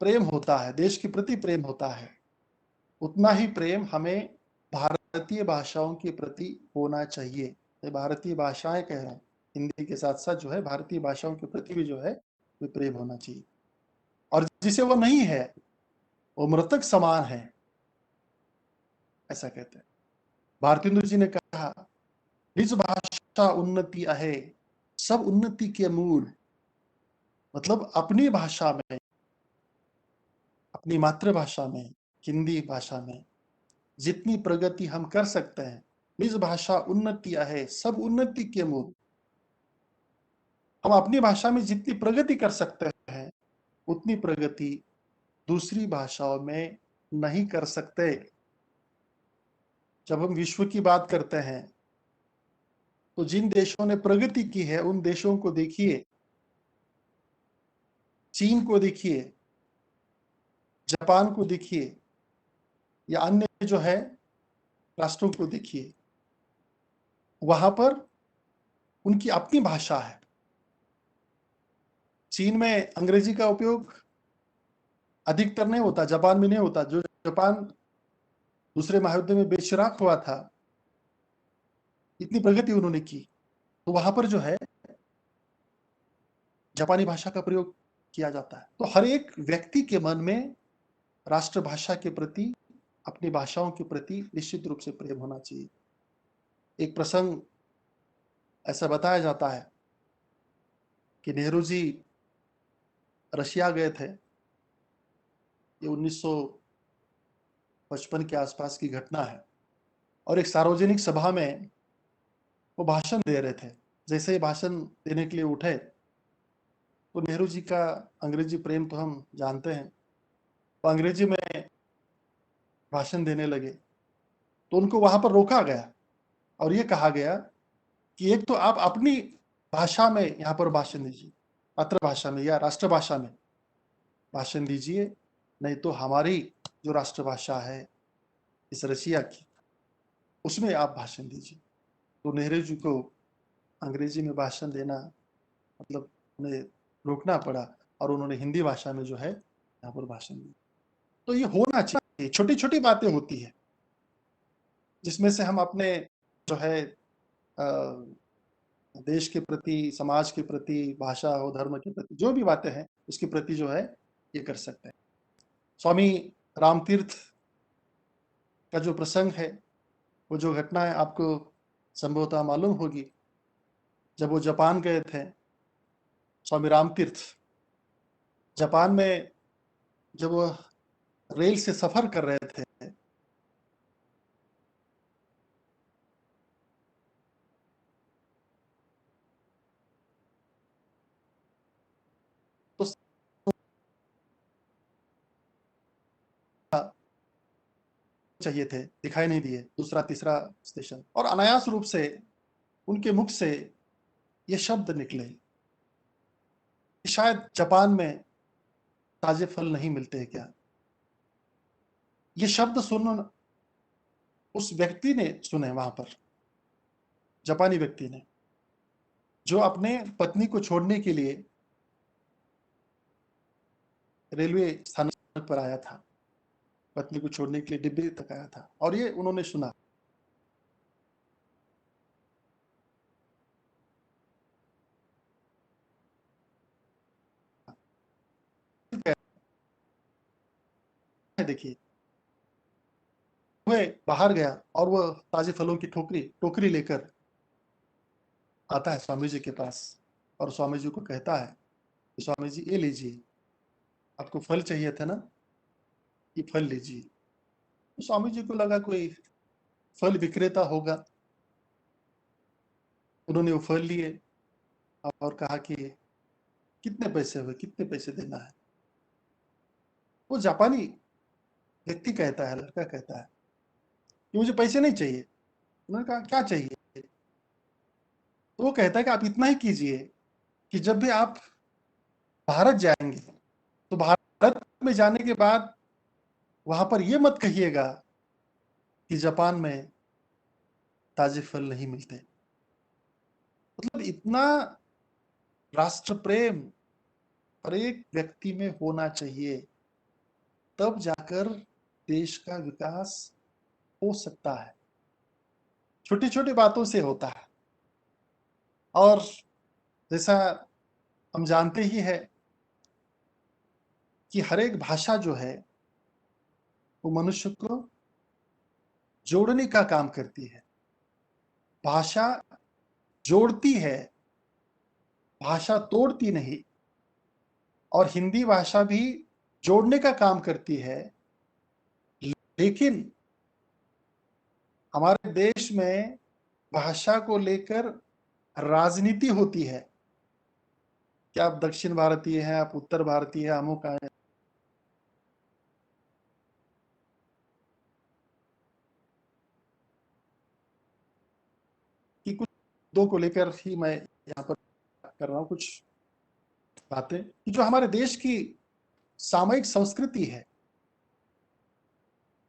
[SPEAKER 1] प्रेम होता है, देश के प्रति प्रेम होता है, उतना ही प्रेम हमें भारतीय भाषाओं के प्रति होना चाहिए। ये भारतीय भाषाएं कह रहे हैं, हिंदी के साथ साथ जो है भारतीय भाषाओं के प्रति भी जो है वो प्रेम होना चाहिए। और जिसे वो नहीं है वो मृतक समान है, ऐसा कहते हैं। भारतेंदु जी ने कहा, निज भाषा उन्नति आहे, सब उन्नति के मूल। मतलब अपनी भाषा में, अपनी मातृभाषा में, हिंदी भाषा में जितनी प्रगति हम कर सकते हैं, निज भाषा उन्नति आहे, सब उन्नति के मूल। हम अपनी भाषा में जितनी प्रगति कर सकते हैं, उतनी प्रगति दूसरी भाषाओं में नहीं कर सकते। जब हम विश्व की बात करते हैं, तो जिन देशों ने प्रगति की है उन देशों को देखिए, चीन को देखिए, जापान को देखिए, या अन्य जो है राष्ट्रों को देखिए। वहां पर उनकी अपनी भाषा है। चीन में अंग्रेजी का उपयोग अधिकतर नहीं होता, जापान में नहीं होता। जो जापान दूसरे महायुद्ध में बेचिराग हुआ था, इतनी प्रगति उन्होंने की, तो वहां पर जो है जापानी भाषा का प्रयोग किया जाता है। तो हर एक व्यक्ति के मन में राष्ट्रभाषा के प्रति, अपनी भाषाओं के प्रति निश्चित रूप से प्रेम होना चाहिए। एक प्रसंग ऐसा बताया जाता है कि नेहरू जी रशिया गए थे। ये 1955 के आसपास की घटना है और एक सार्वजनिक सभा में वो भाषण दे रहे थे। जैसे ही भाषण देने के लिए उठे तो नेहरू जी का अंग्रेजी प्रेम तो हम जानते हैं, वो अंग्रेजी में भाषण देने लगे। तो उनको वहां पर रोका गया और ये कहा गया कि एक तो आप अपनी भाषा में यहाँ पर भाषण दीजिए, मातृभाषा में या राष्ट्रभाषा में भाषण दीजिए, नहीं तो हमारी जो राष्ट्रभाषा है इस रशिया की, उसमें आप भाषण दीजिए। तो नेहरू जी को अंग्रेजी में भाषण देना मतलब उन्हें रोकना पड़ा और उन्होंने हिंदी भाषा में जो है यहाँ पर भाषण दिया। तो ये होना चाहिए, छोटी छोटी बातें होती है जिसमें से हम अपने जो है देश के प्रति, समाज के प्रति, भाषा हो, धर्म के प्रति, जो भी बातें हैं उसके प्रति जो है ये कर सकते हैं। स्वामी रामतीर्थ का जो प्रसंग है, वो जो घटना है आपको संभवतः मालूम होगी। जब वो जापान गए थे, स्वामी रामतीर्थ जापान में जब वो रेल से सफर कर रहे थे तो चाहिए थे, दिखाई नहीं दिए, दूसरा तीसरा स्टेशन, और अनायास रूप से उनके मुख से ये शब्द निकले कि शायद जापान में ताजे फल नहीं मिलते हैं क्या। ये शब्द सुन उस व्यक्ति ने सुने वहां पर, जापानी व्यक्ति ने, जो अपने पत्नी को छोड़ने के लिए रेलवे स्थानक पर आया था, पत्नी को छोड़ने के लिए डिब्बे तक आया था और ये उन्होंने सुना। देखिए, वह बाहर गया और वह ताजे फलों की टोकरी लेकर आता है स्वामी जी के पास और स्वामी जी को कहता है कि स्वामी जी ये लीजिए, आपको फल चाहिए था ना, ये फल लीजिए। तो स्वामी जी को लगा कोई फल विक्रेता होगा, उन्होंने वो फल लिए और कहा कि कितने पैसे हुए, कितने पैसे देना है। वो जापानी व्यक्ति कहता है, लड़का कहता है कि मुझे पैसे नहीं चाहिए। उन्होंने कहा क्या चाहिए। तो वो कहता है कि आप इतना ही कीजिए कि जब भी आप भारत जाएंगे तो भारत में जाने के बाद वहां पर ये मत कहिएगा कि जापान में ताजे फल नहीं मिलते। मतलब इतना राष्ट्र प्रेम हर एक व्यक्ति में होना चाहिए, तब जाकर देश का विकास हो सकता है। छोटी छोटी बातों से होता है। और जैसा हम जानते ही है कि हर एक भाषा जो है वो मनुष्य को जोड़ने का काम करती है। भाषा जोड़ती है, भाषा तोड़ती नहीं। और हिंदी भाषा भी जोड़ने का काम करती है, लेकिन हमारे देश में भाषा को लेकर राजनीति होती है कि आप दक्षिण भारतीय हैं, आप उत्तर भारतीय हैं, अमुक हैं। कि कुछ दो को लेकर ही मैं यहाँ पर कर रहा हूँ कुछ बातें कि जो हमारे देश की सामयिक संस्कृति है,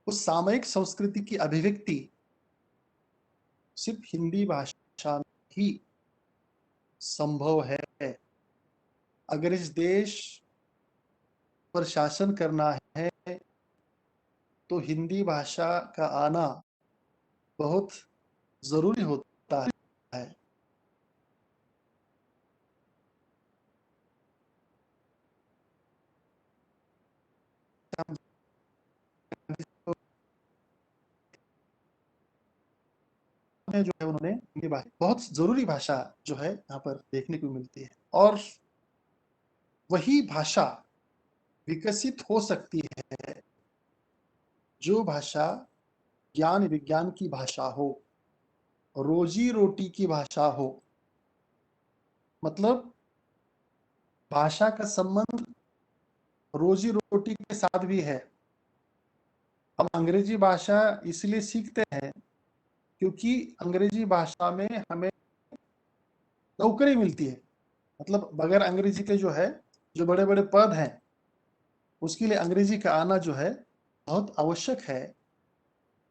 [SPEAKER 1] उस सामयिक संस्कृति की अभिव्यक्ति सिर्फ हिंदी भाषा में ही संभव है। अगर इस देश पर शासन करना है तो हिंदी भाषा का आना बहुत जरूरी होता है। में जो है उन्होंने हिंदी भाषा बहुत ज़रूरी भाषा जो है यहाँ पर देखने को मिलती है और वही भाषा विकसित हो सकती है जो भाषा ज्ञान विज्ञान की भाषा हो, रोजी-रोटी की भाषा हो। मतलब भाषा का संबंध रोजी-रोटी के साथ भी है। हम अंग्रेजी भाषा इसलिए सीखते हैं क्योंकि अंग्रेजी भाषा में हमें नौकरी मिलती है। मतलब बगैर अंग्रेजी के जो है, जो बड़े-बड़े पद हैं, उसके लिए अंग्रेजी का आना जो है बहुत आवश्यक है।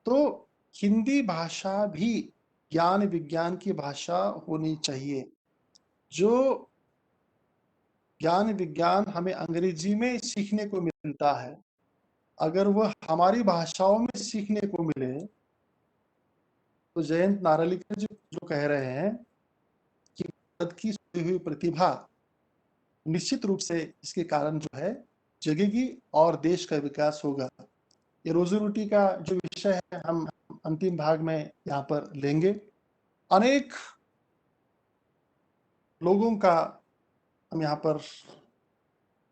[SPEAKER 1] तो हिंदी भाषा भी ज्ञान विज्ञान की भाषा होनी चाहिए। जो ज्ञान विज्ञान हमें अंग्रेजी में सीखने को मिलता है, अगर वह हमारी भाषाओं में सीखने को मिले, तो जयंत नारलिकर जी जो कह रहे हैं कि भारत की सोई हुई प्रतिभा निश्चित रूप से इसके कारण जो है जगेगी और देश का विकास होगा। ये रोजी-रोटी का जो विषय है हम अंतिम भाग में यहाँ पर लेंगे। अनेक लोगों का हम यहाँ पर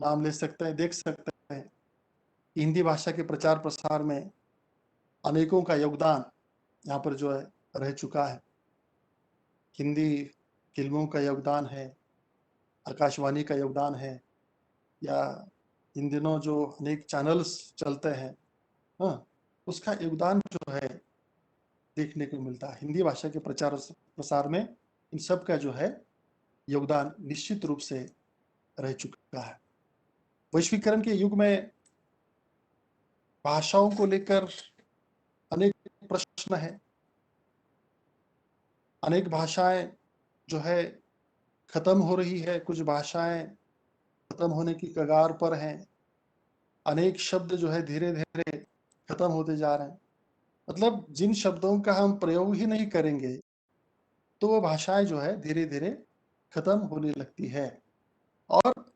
[SPEAKER 1] नाम ले सकते हैं, देख सकते हैं कि हिंदी भाषा के प्रचार-प्रसार में अनेकों का योगदान यहाँ पर जो है रह चुका है। हिंदी फ़िल्मों का योगदान है, आकाशवाणी का योगदान है या इन दिनों जो अनेक चैनल्स चलते हैं, हाँ, उसका योगदान जो है देखने को मिलता है। हिंदी भाषा के प्रचार-प्रसार में इन सब का जो है योगदान निश्चित रूप से रह चुका है। वैश्वीकरण के युग में भाषाओं को लेकर अनेक प्रश्न हैं। अनेक भाषाएँ जो है खत्म हो रही है, कुछ भाषाएँ खत्म होने की कगार पर हैं। अनेक शब्द जो है धीरे-धीरे खत्म होते जा रहे हैं। मतलब जिन शब्दों का हम प्रयोग ही नहीं करेंगे, तो वो भाषाएँ जो है धीरे-धीरे खत्म होने लगती है। और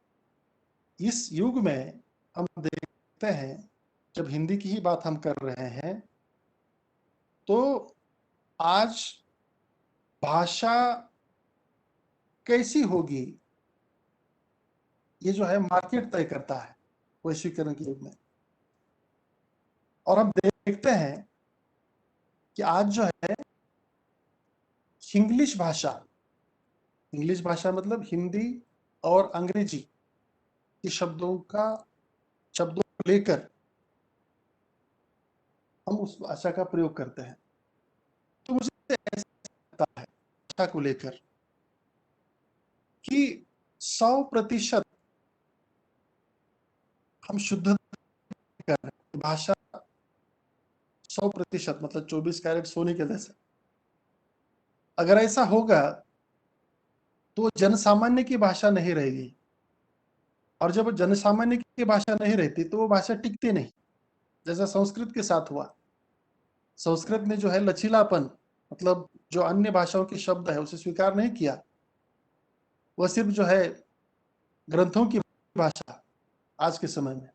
[SPEAKER 1] इस युग में हम देखते हैं, जब हिंदी की ही बात हम कर रहे हैं, तो आज भाषा कैसी होगी, ये जो है मार्केट तय करता है, वैश्वीकरण के युग में। और हम देखते हैं कि आज जो है इंग्लिश भाषा मतलब हिंदी और अंग्रेजी के शब्दों को लेकर हम उस भाषा का प्रयोग करते हैं। तो मुझे ऐसा लगता है भाषा को लेकर कि 100% हम शुद्ध कर रहे हैं। भाषा 100% मतलब 24 कैरेट सोने के जैसा। अगर ऐसा होगा, तो जनसामान्य की भाषा नहीं रहेगी और जब जनसामान्य की भाषा नहीं रहती, तो वो भाषा टिकती नहीं। जैसा संस्कृत के साथ हुआ। संस्कृत ने जो है लचीलापन मतलब जो अन्य भाषाओं के शब्द है, उसे स्वीकार नहीं किया। वह सिर्फ़ जो है ग्रंथों की भाषा आज के समय में।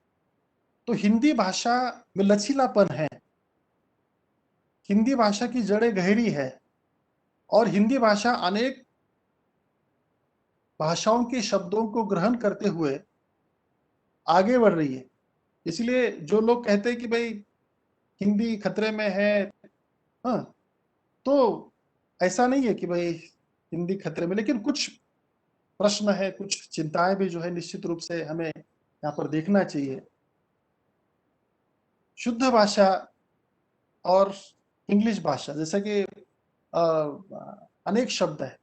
[SPEAKER 1] तो हिंदी भाषा में लचीलापन है। हिंदी भाषा की जड़ें गहरी है और हिंदी भाषा अनेक भाषाओं के शब्दों को ग्रहण करते हुए आगे बढ़ रही है। इसलिए जो लोग कहते हैं कि भई हिंदी खतरे में है, हाँ, तो ऐसा नहीं है कि भई हिंदी खतरे में, लेकिन कुछ प्रश्न है, कुछ चिंताएँ भी जो है निश्चित रूप से हमें यहाँ पर देखना चाहिए। शुद्ध भाषा और इंग्लिश भाषा जैसे कि अनेक शब्द हैं।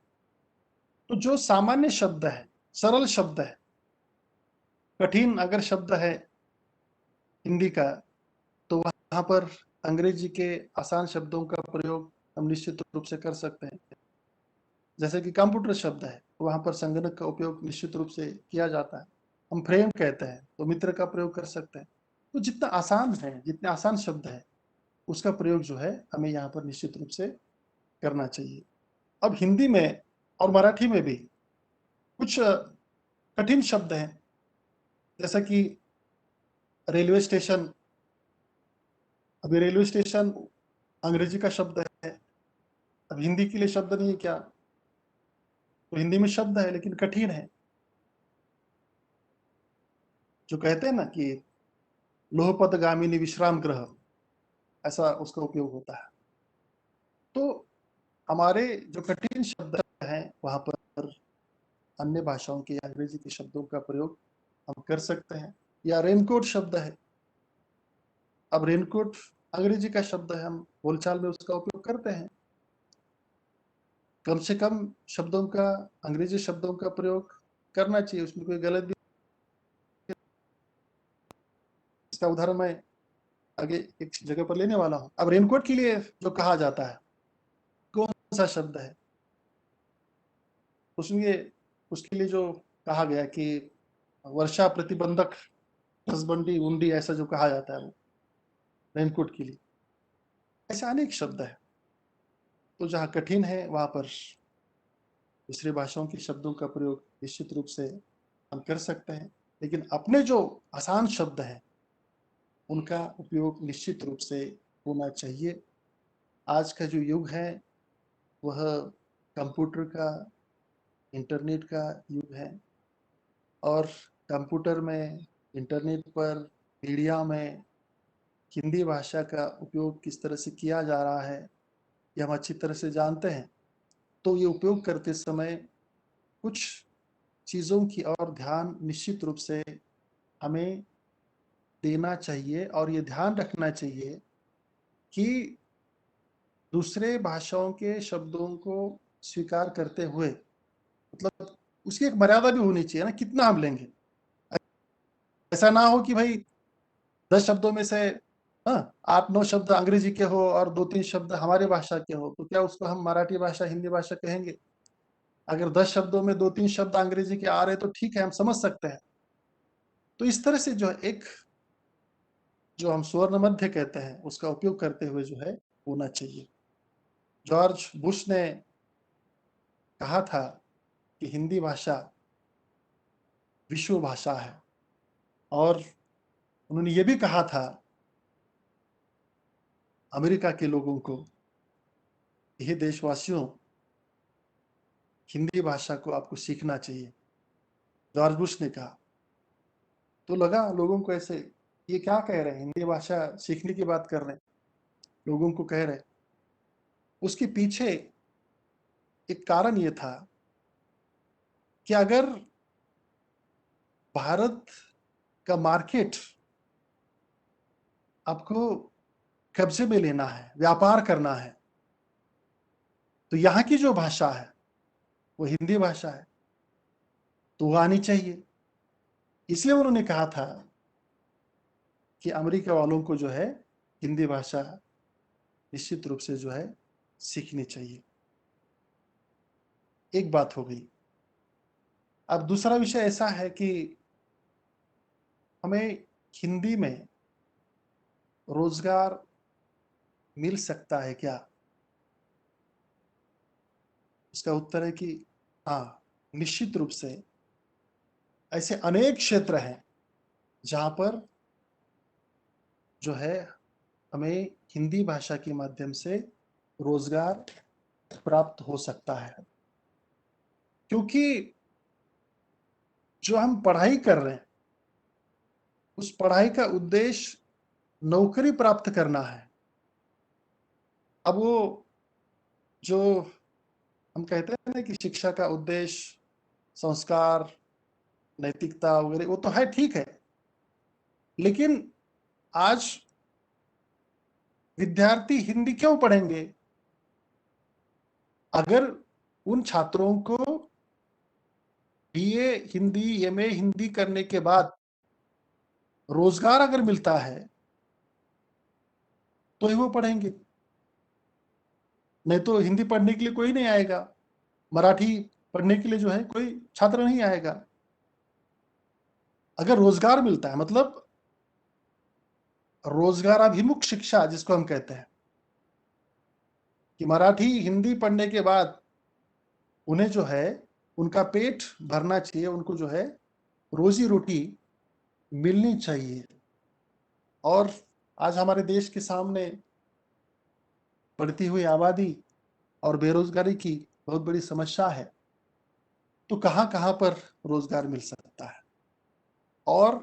[SPEAKER 1] तो जो सामान्य शब्द है, सरल शब्द है, कठिन अगर शब्द है हिंदी का, तो वहाँ पर अंग्रेजी के आसान शब्दों का प्रयोग हम निश्चित रूप से कर सकते हैं। जैसे कि कंप्यूटर शब्द है, वहाँ पर संगणक का उपयोग निश्चित रूप से किया जाता है। हम फ्रेम कहते हैं, तो मित्र का प्रयोग कर सकते हैं। तो जितना आसान है, जितने आसान शब्द है, उसका प्रयोग जो है हमें यहाँ पर निश्चित रूप से करना चाहिए। अब हिंदी में और मराठी में भी कुछ कठिन शब्द हैं, जैसा कि रेलवे स्टेशन। अभी रेलवे स्टेशन अंग्रेजी का शब्द है, अब हिंदी के लिए शब्द नहीं है क्या? तो हिंदी में शब्द है लेकिन कठिन है। जो कहते हैं ना कि लोहपदगामिनी विश्राम गृह, ऐसा उसका उपयोग होता है। तो हमारे जो कठिन शब्द हैं वहाँ पर अन्य भाषाओं के या अंग्रेजी के शब्दों का प्रयोग हम कर सकते हैं। या रेनकोट शब्द है। अब रेनकोट अंग्रेजी का शब्द है, हम बोलचाल में उसका उपयोग करते हैं। कम से कम शब्दों का, अंग्रेजी शब्दों का प्रयोग करना चाहिए, उसमें कोई गलत भी। इसका उदाहरण मैं आगे एक जगह पर लेने वाला हूँ। अब रेनकोट के लिए जो कहा जाता है, कौन सा शब्द है? उसमें उसके लिए जो कहा गया कि वर्षा प्रतिबंधक तसबंदी उंडी, ऐसा जो कहा जाता है वो रेनकोट के लिए, ऐसे अनेक शब्द है। तो जहाँ कठिन है वहां पर दूसरी भाषाओं के शब्दों का प्रयोग निश्चित रूप से हम कर सकते हैं, लेकिन अपने जो आसान शब्द हैं उनका उपयोग निश्चित रूप से होना चाहिए। आज का जो युग है वह कंप्यूटर का, इंटरनेट का युग है, और कंप्यूटर में, इंटरनेट पर, मीडिया में हिंदी भाषा का उपयोग किस तरह से किया जा रहा है ये हम अच्छी तरह से जानते हैं। तो ये उपयोग करते समय कुछ चीज़ों की और ध्यान निश्चित रूप से हमें देना चाहिए, और ये ध्यान रखना चाहिए कि दूसरे भाषाओं के शब्दों को स्वीकार करते हुए, मतलब उसकी एक मर्यादा भी होनी चाहिए ना, कितना हम लेंगे। ऐसा ना हो कि भाई 10 शब्दों में से 8-9 शब्द अंग्रेजी के हो और 2-3 शब्द हमारी भाषा के हो, तो क्या उसको हम मराठी भाषा, हिंदी भाषा कहेंगे? अगर 10 शब्दों में 2-3 शब्द अंग्रेजी के आ रहे तो ठीक है, हम समझ सकते हैं। तो इस तरह से जो है एक, जो हम स्वर्ण मध्य कहते हैं, उसका उपयोग करते हुए जो है होना चाहिए। जॉर्ज बुश ने कहा था कि हिंदी भाषा विश्व भाषा है, और उन्होंने ये भी कहा था अमेरिका के लोगों को, हे देशवासियों, हिंदी भाषा को आपको सीखना चाहिए। जॉर्ज बुश ने कहा। तो लगा लोगों को ऐसे, ये क्या कह रहे हैं, हिंदी भाषा सीखने की बात कर रहे हैं, लोगों को कह रहे हैं। उसके पीछे एक कारण ये था कि अगर भारत का मार्केट आपको कब्जे में लेना है, व्यापार करना है, तो यहाँ की जो भाषा है वो हिंदी भाषा है, तो वो आनी चाहिए। इसलिए उन्होंने कहा था कि अमेरिका वालों को जो है हिंदी भाषा निश्चित रूप से जो है सीखनी चाहिए। एक बात हो गई। अब दूसरा विषय ऐसा है कि हमें हिंदी में रोजगार मिल सकता है क्या? इसका उत्तर है कि हाँ, निश्चित रूप से ऐसे अनेक क्षेत्र हैं जहाँ पर जो है हमें हिंदी भाषा के माध्यम से रोजगार प्राप्त हो सकता है। क्योंकि जो हम पढ़ाई कर रहे हैं, उस पढ़ाई का उद्देश्य नौकरी प्राप्त करना है। अब वो जो हम कहते हैं ना कि शिक्षा का उद्देश्य संस्कार, नैतिकता वगैरह, वो तो है, ठीक है। लेकिन आज विद्यार्थी हिंदी क्यों पढ़ेंगे? अगर उन छात्रों को बीए हिंदी, एमए हिंदी करने के बाद रोजगार अगर मिलता है तो ही वो पढ़ेंगे, नहीं तो हिंदी पढ़ने के लिए कोई नहीं आएगा, मराठी पढ़ने के लिए जो है कोई छात्र नहीं आएगा। अगर रोजगार मिलता है, मतलब रोजगाराभिमुख शिक्षा जिसको हम कहते हैं, कि मराठी हिंदी पढ़ने के बाद उन्हें जो है उनका पेट भरना चाहिए, उनको जो है रोजी रोटी मिलनी चाहिए। और आज हमारे देश के सामने बढ़ती हुई आबादी और बेरोजगारी की बहुत बड़ी समस्या है, तो कहाँ-कहाँ पर रोजगार मिल सकता है? और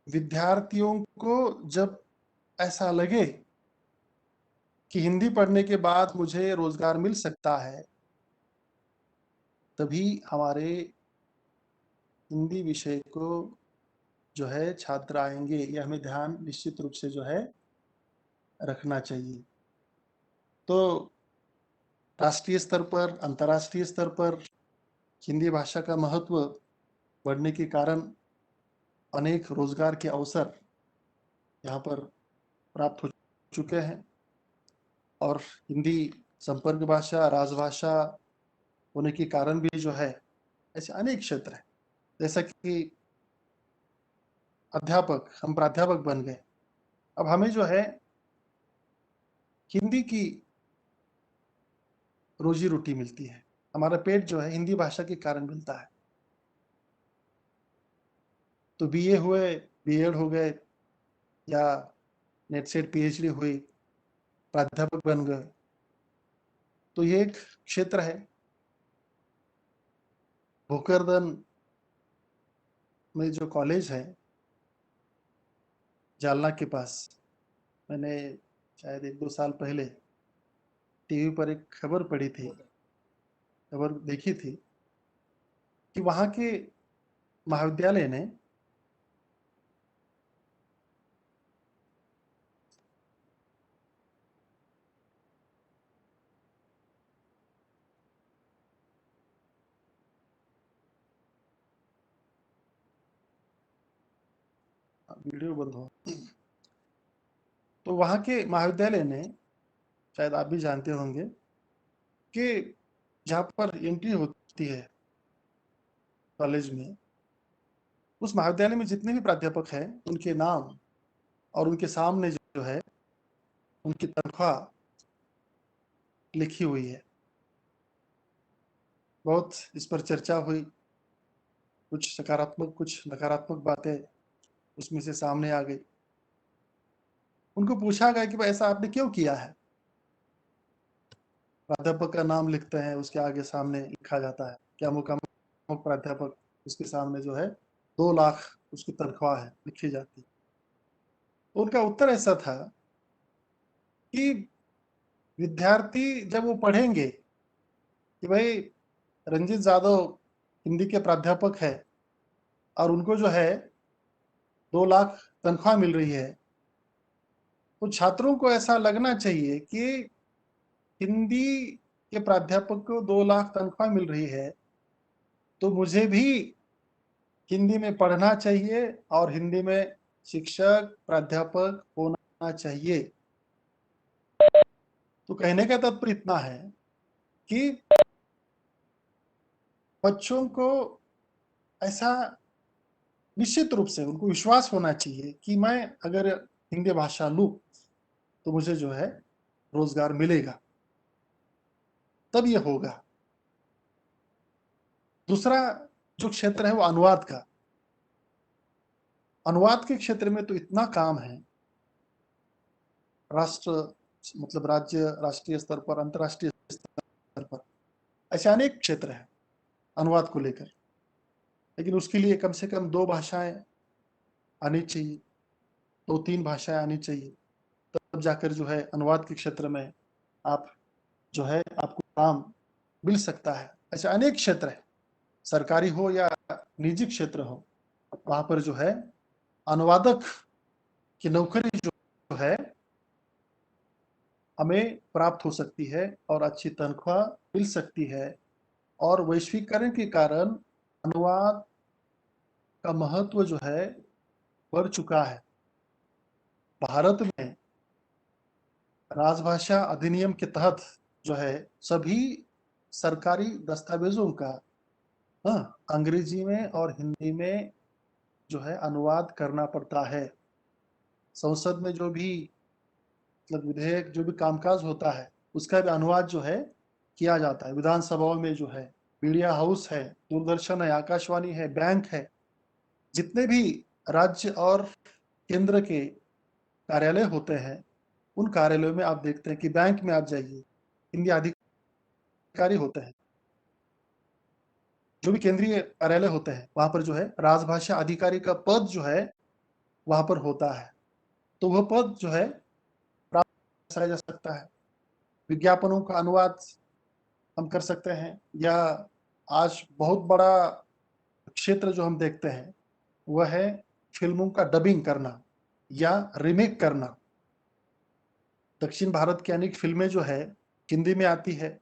[SPEAKER 1] विद्यार्थियों को जब ऐसा लगे कि हिंदी पढ़ने के बाद मुझे रोजगार मिल सकता है, तभी हमारे हिंदी विषय को जो है छात्र आएँगे, ये हमें ध्यान निश्चित रूप से जो है रखना चाहिए। तो राष्ट्रीय स्तर पर, अंतर्राष्ट्रीय स्तर पर हिंदी भाषा का महत्व बढ़ने के कारण अनेक रोजगार के अवसर यहाँ पर प्राप्त हो चुके हैं और हिंदी संपर्क भाषा, राजभाषा होने के कारण भी जो है ऐसे अनेक क्षेत्र हैं। जैसा कि अध्यापक, हम प्राध्यापक बन गए। अब हमें जो है हिंदी की रोज़ी-रोटी मिलती है। हमारा पेट जो है हिंदी भाषा के कारण मिलता है। तो बीए हुए, बीएड हो गए या नेट सेट पीएचडी हुई, प्राध्यापक बन गए। तो ये एक क्षेत्र है। भोकरदन में जो कॉलेज है, जालना के पास, मैंने शायद 1-2 साल पहले टीवी पर एक खबर पढ़ी थी, खबर देखी थी कि वहाँ के महाविद्यालय ने वीडियो बंद हो। तो वहाँ के महाविद्यालय ने, शायद आप भी जानते होंगे कि जहाँ पर एंट्री होती है कॉलेज में, उस महाविद्यालय में जितने भी प्राध्यापक हैं, उनके नाम और उनके सामने जो है, उनकी तनख्वाह लिखी हुई है। बहुत इस पर चर्चा हुई, कुछ सकारात्मक, कुछ नकारात्मक बातें उसमें से सामने आ गई। उनको पूछा गया कि भाई ऐसा आपने क्यों किया है? प्राध्यापक का नाम लिखते हैं, उसके आगे सामने लिखा जाता है कि अमुक प्राध्यापक, उसके सामने जो है 2 लाख उसकी तनख्वाह है, लिखी जाती है। तो उनका उत्तर ऐसा था कि विद्यार्थी जब वो पढ़ेंगे कि भाई रंजीत यादव हिंदी के प्राध्यापक है और उनको जो है 2 लाख तनख्वाह मिल रही है, तो छात्रों को ऐसा लगना चाहिए कि हिंदी के प्राध्यापक को 2 लाख तनख्वाह मिल रही है, तो मुझे भी हिंदी में पढ़ना चाहिए और हिंदी में शिक्षक, प्राध्यापक होना चाहिए। तो कहने का तात्पर्य इतना है कि बच्चों को ऐसा निश्चित रूप से उनको विश्वास होना चाहिए कि मैं अगर हिंदी भाषा लूँ, तो मुझे जो है रोज़गार मिलेगा, तब ये होगा। दूसरा जो क्षेत्र है वो अनुवाद का। अनुवाद के क्षेत्र में तो इतना काम है, राष्ट्र मतलब राज्य, राष्ट्रीय स्तर पर, अंतर्राष्ट्रीय स्तर पर, ऐसे अनेक क्षेत्र हैं अनुवाद को लेकर। लेकिन उसके लिए कम से कम 2 भाषाएँ आनी चाहिए, 2-3 भाषाएँ आनी चाहिए, तब जाकर जो है अनुवाद के क्षेत्र में आप जो है आपको काम मिल सकता है। ऐसे अनेक क्षेत्र हैं, सरकारी हो या निजी क्षेत्र हो, वहाँ पर जो है अनुवादक की नौकरी जो है हमें प्राप्त हो सकती है और अच्छी तनख्वाह मिल सकती है और वैश्वीकरण के कारण अनुवाद का महत्व जो है बढ़ चुका है। भारत में राजभाषा अधिनियम के तहत जो है सभी सरकारी दस्तावेज़ों का अंग्रेजी में और हिंदी में जो है अनुवाद करना पड़ता है। संसद में जो भी मतलब विधेयक जो भी कामकाज होता है, उसका भी अनुवाद जो है किया जाता है। विधानसभाओं में जो है मीडिया हाउस है, दूरदर्शन है, आकाशवाणी है, बैंक है, जितने भी राज्य और केंद्र के कार्यालय होते हैं, उन कार्यालयों में आप देखते हैं कि बैंक में आप जाइए, हिंदी अधिकारी होते हैं, जो भी केंद्रीय कार्यालय होते हैं, वहाँ पर जो है राजभाषा अधिकारी का पद जो है वहाँ पर होता है। तो वह पद जो है प्राप्त किया जा सकता है। विज्ञापनों का अनुवाद हम कर सकते हैं, या आज बहुत बड़ा क्षेत्र जो हम देखते हैं वह है फ़िल्मों का डबिंग करना या रीमेक करना। दक्षिण भारत की अनेक फ़िल्में जो है हिंदी में आती है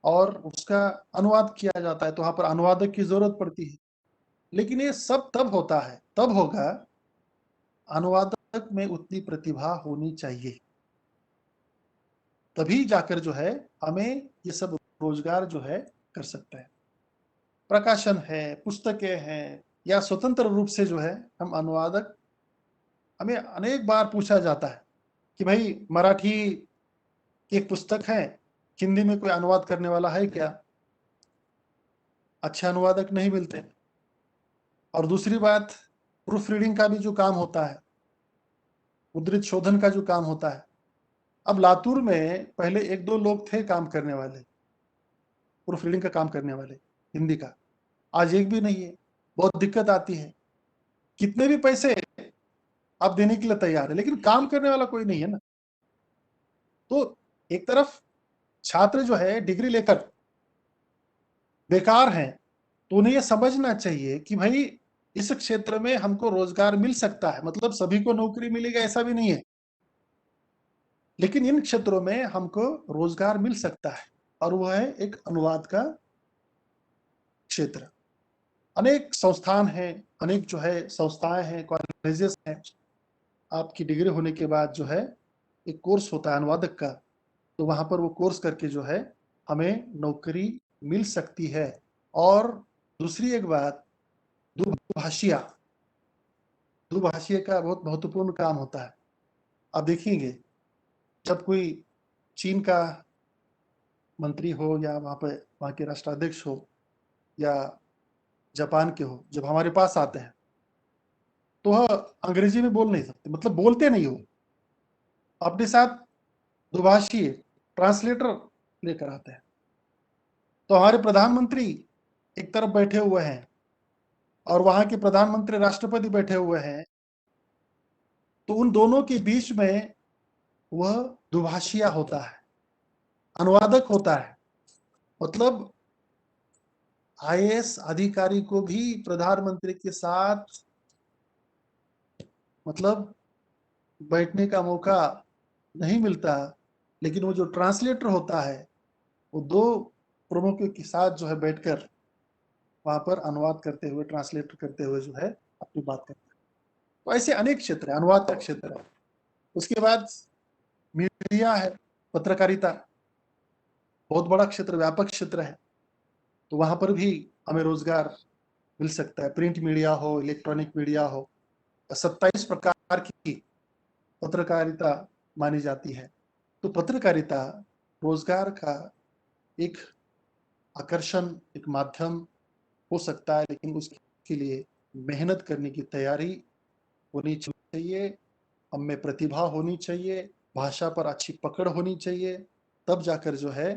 [SPEAKER 1] और उसका अनुवाद किया जाता है, तो वहाँ पर अनुवादक की ज़रूरत पड़ती है। लेकिन ये सब तब होता है, तब होगा अनुवादक में उतनी प्रतिभा होनी चाहिए। तभी जाकर जो है हमें ये सब रोज़गार जो है कर सकता है। प्रकाशन है, पुस्तकें हैं या स्वतंत्र रूप से जो है हम अनुवादक, हमें अनेक बार पूछा जाता है कि भाई मराठी की एक पुस्तक है, हिंदी में कोई अनुवाद करने वाला है क्या? अच्छे अनुवादक नहीं मिलते। और दूसरी बात, प्रूफ रीडिंग का भी जो काम होता है, मुद्रित शोधन का जो काम होता है, अब लातूर में पहले 1-2 लोग थे काम करने वाले, प्रूफ रीडिंग का काम करने वाले, हिंदी का। आज एक भी नहीं है, बहुत दिक्कत आती है। कितने भी पैसे आप देने के लिए तैयार है, लेकिन काम करने वाला कोई नहीं है ना। तो एक तरफ छात्र जो है डिग्री लेकर बेकार हैं, तो उन्हें ये समझना चाहिए कि भाई इस क्षेत्र में हमको रोजगार मिल सकता है, मतलब सभी को नौकरी मिलेगा ऐसा भी नहीं है, लेकिन इन क्षेत्रों में हमको रोजगार मिल सकता है, और वह है एक अनुवाद का क्षेत्र। अनेक संस्थान हैं, अनेक जो है संस्थाएं हैं, कॉलेजेस हैं। आपकी डिग्री होने के बाद जो है एक कोर्स होता है अनुवादक का, तो वहाँ पर वो कोर्स करके जो है हमें नौकरी मिल सकती है। और दूसरी एक बात, दुभाषिया, दुभाषिया का बहुत महत्वपूर्ण काम होता है। आप देखेंगे जब कोई चीन का मंत्री हो या वहाँ के राष्ट्राध्यक्ष हो या जापान के हो, जब हमारे पास आते हैं तो वह अंग्रेजी में बोल नहीं सकते, मतलब बोलते नहीं हो, अपने साथ दुभाषी ट्रांसलेटर लेकर आते हैं। तो हमारे प्रधानमंत्री एक तरफ बैठे हुए हैं और वहां के प्रधानमंत्री राष्ट्रपति बैठे हुए हैं, तो उन दोनों के बीच में वह दुभाषिया होता है, अनुवादक होता है। मतलब आईएएस अधिकारी को भी प्रधानमंत्री के साथ मतलब बैठने का मौका नहीं मिलता, लेकिन वो जो ट्रांसलेटर होता है वो दो प्रमुखों के साथ जो है बैठकर वहां पर अनुवाद करते हुए, ट्रांसलेट करते हुए जो है अपनी बात करते हैं। तो ऐसे अनेक क्षेत्र है, अनुवाद का क्षेत्र है। उसके बाद मीडिया है, पत्रकारिता, बहुत बड़ा क्षेत्र, व्यापक क्षेत्र है। तो वहां पर भी हमें रोजगार मिल सकता है। प्रिंट मीडिया हो, इलेक्ट्रॉनिक मीडिया हो, 27 प्रकार की पत्रकारिता मानी जाती है। तो पत्रकारिता रोजगार का एक आकर्षण, एक माध्यम हो सकता है, लेकिन उसके लिए मेहनत करने की तैयारी होनी चाहिए, हम में प्रतिभा होनी चाहिए, भाषा पर अच्छी पकड़ होनी चाहिए, तब जाकर जो है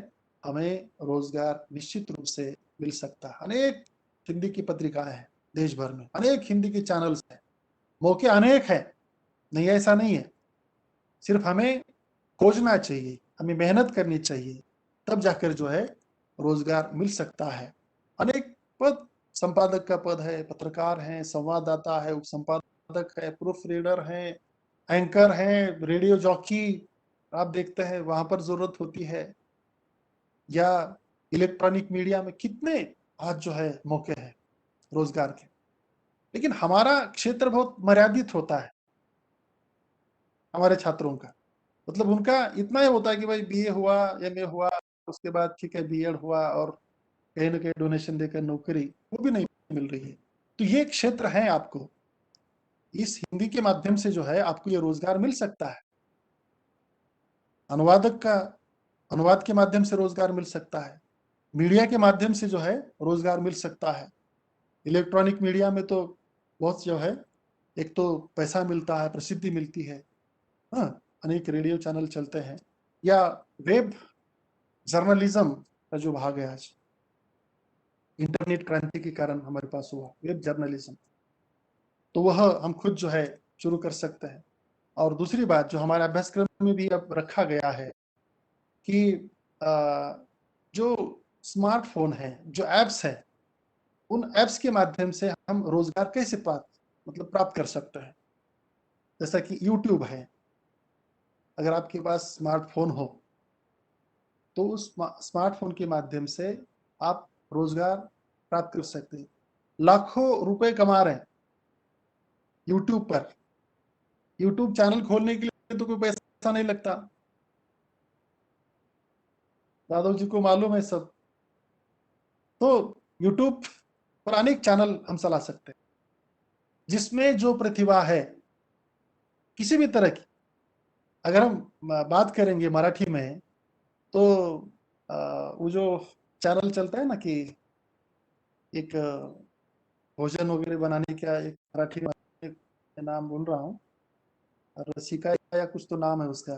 [SPEAKER 1] हमें रोजगार निश्चित रूप से मिल सकता है। अनेक हिंदी की पत्रिकाएं हैं देश भर में, अनेक हिंदी के चैनल्स हैं, मौके अनेक हैं, नहीं ऐसा नहीं है। सिर्फ हमें खोजना चाहिए, हमें मेहनत करनी चाहिए, तब जाकर जो है रोजगार मिल सकता है। अनेक पद, संपादक का पद है, पत्रकार हैं, संवाददाता है, उपसंपादक है, प्रूफ रीडर हैं, एंकर हैं, रेडियो जॉकी आप देखते हैं वहां पर जरूरत होती है, या इलेक्ट्रॉनिक मीडिया में कितने आज जो है मौके हैं रोजगार के। लेकिन हमारा क्षेत्र बहुत मर्यादित होता है हमारे छात्रों का, मतलब उनका इतना ही होता है कि भाई बीए हुआ, एमए हुआ, उसके बाद ठीक है बीएड हुआ, और कहीं ना कहीं डोनेशन देकर नौकरी वो भी नहीं मिल रही है। तो ये क्षेत्र है, आपको इस हिंदी के माध्यम से जो है आपको ये रोजगार मिल सकता है। अनुवादक का अनुवाद के माध्यम से रोजगार मिल सकता है, मीडिया के माध्यम से जो है रोजगार मिल सकता है। इलेक्ट्रॉनिक मीडिया में तो बहुत जो है, एक तो पैसा मिलता है, प्रसिद्धि मिलती है, हाँ, अनेक रेडियो चैनल चलते हैं, या वेब जर्नलिज्म का जो भाग है आज, इंटरनेट क्रांति के कारण हमारे पास हुआ, वेब जर्नलिज्म, तो वह हम खुद जो है शुरू कर सकते हैं। और दूसरी बात जो हमारे अभ्यासक्रम में भी अब रखा गया है कि जो स्मार्टफ़ोन है, जो ऐप्स हैं, उन ऐप्स के माध्यम से हम रोज़गार कैसे प्राप्त कर सकते हैं। जैसा कि यूट्यूब है, अगर आपके पास स्मार्टफ़ोन हो, तो उस स्मार्टफ़ोन के माध्यम से आप रोज़गार प्राप्त कर सकते हैं। लाखों रुपए कमा रहे हैं यूट्यूब पर। यूट्यूब चैनल खोलने के लिए तो कोई पैसा नहीं लगता। यादव जी को मालूम है सब। तो यूट्यूब पर अनेक चैनल हम चला सकते हैं, जिसमें जो प्रतिभा है, किसी भी तरह की, अगर हम बात करेंगे मराठी में, तो वो जो चैनल चलता है ना कि एक भोजन वगैरह बनाने का एक मराठी में, एक नाम भूल रहा हूँ, रसिका या कुछ तो नाम है उसका।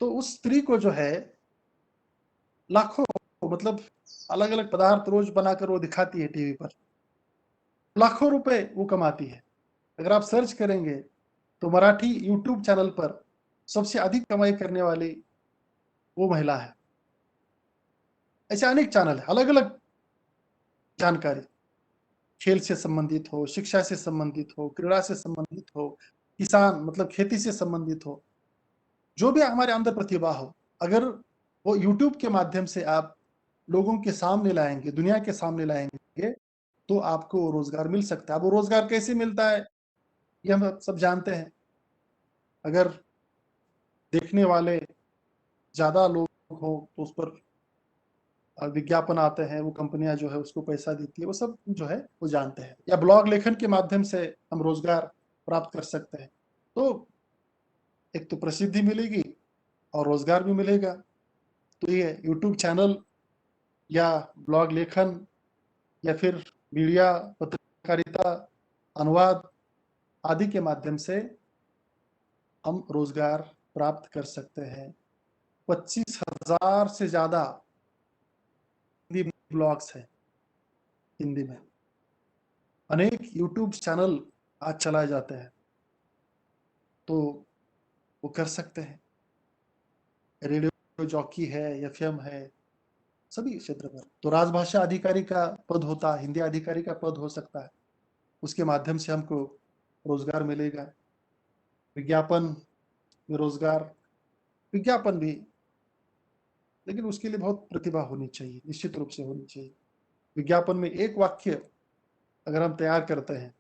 [SPEAKER 1] तो उस स्त्री को जो है लाखों, मतलब अलग-अलग पदार्थ रोज बनाकर वो दिखाती है टीवी पर। लाखों रुपए वो कमाती है। अगर आप सर्च करेंगे तो मराठी यूट्यूब चैनल पर सबसे अधिक कमाई करने वाली वो महिला है। ऐसे अनेक चैनल हैं, अलग-अलग जानकारी, खेल से संबंधित हो, शिक्षा से संबंधित हो, क्रीड़ा से संबंधित हो, किसान मतलब खेती से संबंधित हो, जो भी हमारे अंदर प्रतिभा हो, अगर वो यूट्यूब के माध्यम से आप लोगों के सामने लाएँगे, दुनिया के सामने लाएँगे, तो आपको रोज़गार मिल सकता है। अब वो रोज़गार कैसे मिलता है, ये हम सब जानते हैं। अगर देखने वाले ज़्यादा लोग हों, तो उस पर विज्ञापन आते हैं, वो कंपनियाँ जो है उसको पैसा देती है, वो सब जो है वो जानते हैं। या ब्लॉग लेखन के माध्यम से हम रोज़गार प्राप्त कर सकते हैं। तो एक तो प्रसिद्धि मिलेगी और रोज़गार भी मिलेगा। तो ये यूट्यूब चैनल या ब्लॉग लेखन या फिर मीडिया, पत्रकारिता, अनुवाद आदि के माध्यम से हम रोज़गार प्राप्त कर सकते हैं। 25,000 से ज़्यादा हिंदी ब्लॉग्स हैं हिंदी में। अनेक यूट्यूब चैनल आज चलाए जाते हैं, तो वो कर सकते हैं। रेडियो जॉकी है, एफ़एम है, सभी क्षेत्र पर। तो राजभाषा अधिकारी का पद होता है, हिंदी अधिकारी का पद हो सकता है। उसके माध्यम से हमको रोज़गार मिलेगा। विज्ञापन में रोज़गार, विज्ञापन भी, लेकिन उसके लिए बहुत प्रतिभा होनी चाहिए, निश्चित रूप से होनी चाहिए। विज्ञापन में एक वाक्य अगर हम तैयार करते हैं,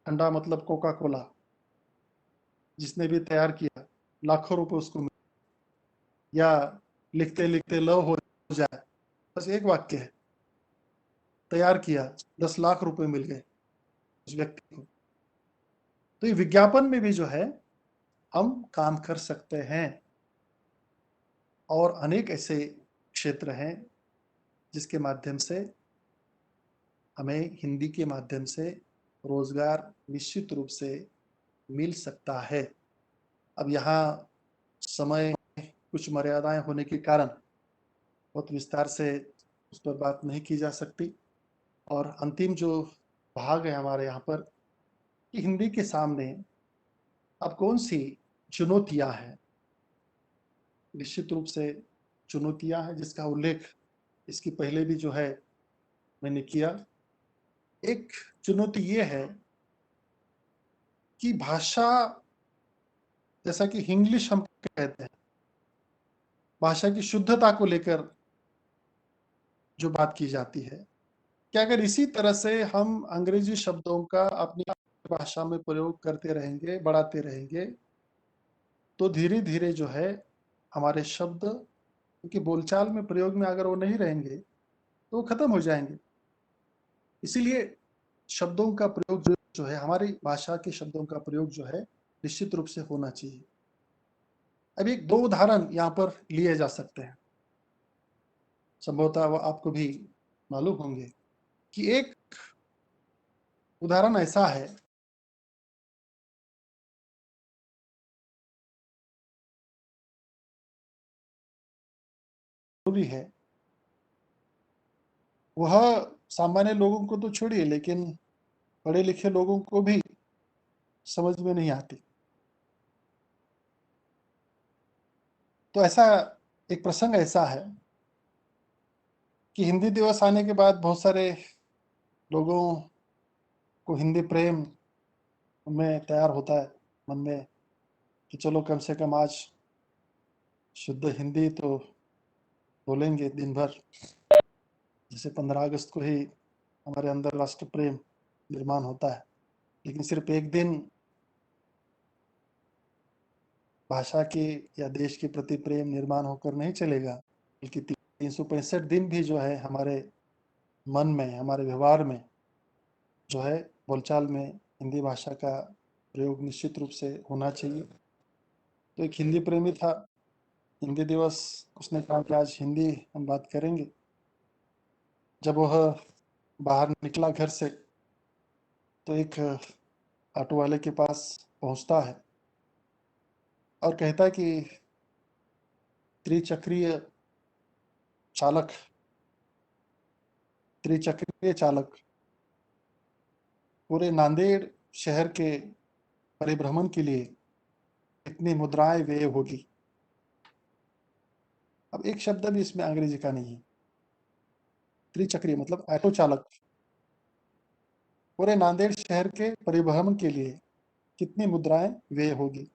[SPEAKER 1] ठंडा मतलब कोका कोला, जिसने भी तैयार किया, लाखों रुपए उसको या लिखते-लिखते लव हो जाए, बस एक वाक्य है, तैयार किया, 10 लाख रुपए मिल गए उस व्यक्ति को। तो ये विज्ञापन में भी जो है, हम काम कर सकते हैं और अनेक ऐसे क्षेत्र हैं, जिसके माध्यम से हमें हिंदी के माध्यम से रोज़गार निश्चित रूप से मिल सकता है। अब यहाँ समय कुछ मर्यादाएँ होने के कारण बहुत विस्तार से उस पर बात नहीं की जा सकती और अंतिम जो भाग है हमारे यहाँ पर कि हिंदी के सामने अब कौन-सी चुनौतियाँ हैं। निश्चित रूप से चुनौतियाँ हैं जिसका उल्लेख इसके पहले भी जो है मैंने किया। एक चुनौती ये है कि भाषा, जैसा कि हिंग्लिश हम कहते हैं, भाषा की शुद्धता को लेकर जो बात की जाती है, कि अगर इसी तरह से हम अंग्रेजी शब्दों का अपनी भाषा में प्रयोग करते रहेंगे, बढ़ाते रहेंगे, तो धीरे-धीरे जो है हमारे शब्द उनकी बोलचाल में प्रयोग में अगर वो नहीं रहेंगे, तो वो खत्म हो जाएँगे। इसीलिए शब्दों का प्रयोग जो है हमारी भाषा के शब्दों का प्रयोग जो है निश्चित रूप से होना चाहिए। अब एक 2 उदाहरण यहाँ पर लिए जा सकते हैं, संभवतः वो आपको भी मालूम होंगे कि एक उदाहरण ऐसा है ज़रूरी है, वह सामान्य लोगों को तो छोड़िए, लेकिन पढ़े-लिखे लोगों को भी समझ में नहीं आती। तो ऐसा एक प्रसंग ऐसा है कि हिंदी दिवस आने के बाद बहुत सारे लोगों को हिंदी प्रेम में तैयार होता है मन में कि चलो कम से कम आज शुद्ध हिंदी तो बोलेंगे दिन भर। जैसे 15 अगस्त को ही हमारे अंदर राष्ट्र प्रेम निर्माण होता है, लेकिन सिर्फ एक दिन भाषा के या देश के प्रति प्रेम निर्माण होकर नहीं चलेगा, बल्कि 365 दिन भी जो है हमारे मन में, हमारे व्यवहार में जो है, बोलचाल में हिंदी भाषा का प्रयोग निश्चित रूप से होना चाहिए। तो एक हिंदी प्रेमी था, हिंदी दिवस, उसने कहा कि आज हिंदी हम बात करेंगे। जब वह बाहर निकला घर से, तो एक ऑटो वाले के पास पहुंचता है और कहता है कि त्रिचक्रीय चालक त्रिचक्रीय चालक पूरे नांदेड़ शहर के परिभ्रमण के लिए कितनी मुद्राएं व्यय होगी। अब एक शब्द भी इसमें अंग्रेजी का नहीं है। त्रिचक्रीय मतलब ऑटो चालक पूरे नांदेड़ शहर के परिभ्रमण के लिए कितनी मुद्राएं व्यय होगी।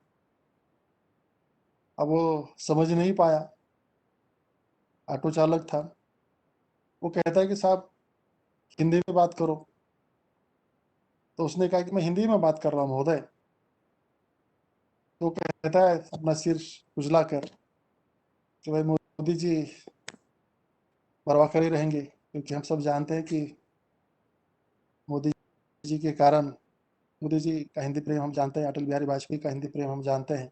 [SPEAKER 1] अब वो समझ नहीं पाया, ऑटो चालक था। वो कहता है कि साहब हिंदी में बात करो। तो उसने कहा कि मैं हिंदी में बात कर रहा हूँ महोदय। तो कहता है अपना सिर खुजला कर कि भाई मोदी जी परवाह करे रहेंगे, क्योंकि हम सब जानते हैं कि मोदी जी के कारण, मोदी जी का हिंदी प्रेम हम जानते हैं, अटल बिहारी वाजपेयी का हिंदी प्रेम हम जानते हैं।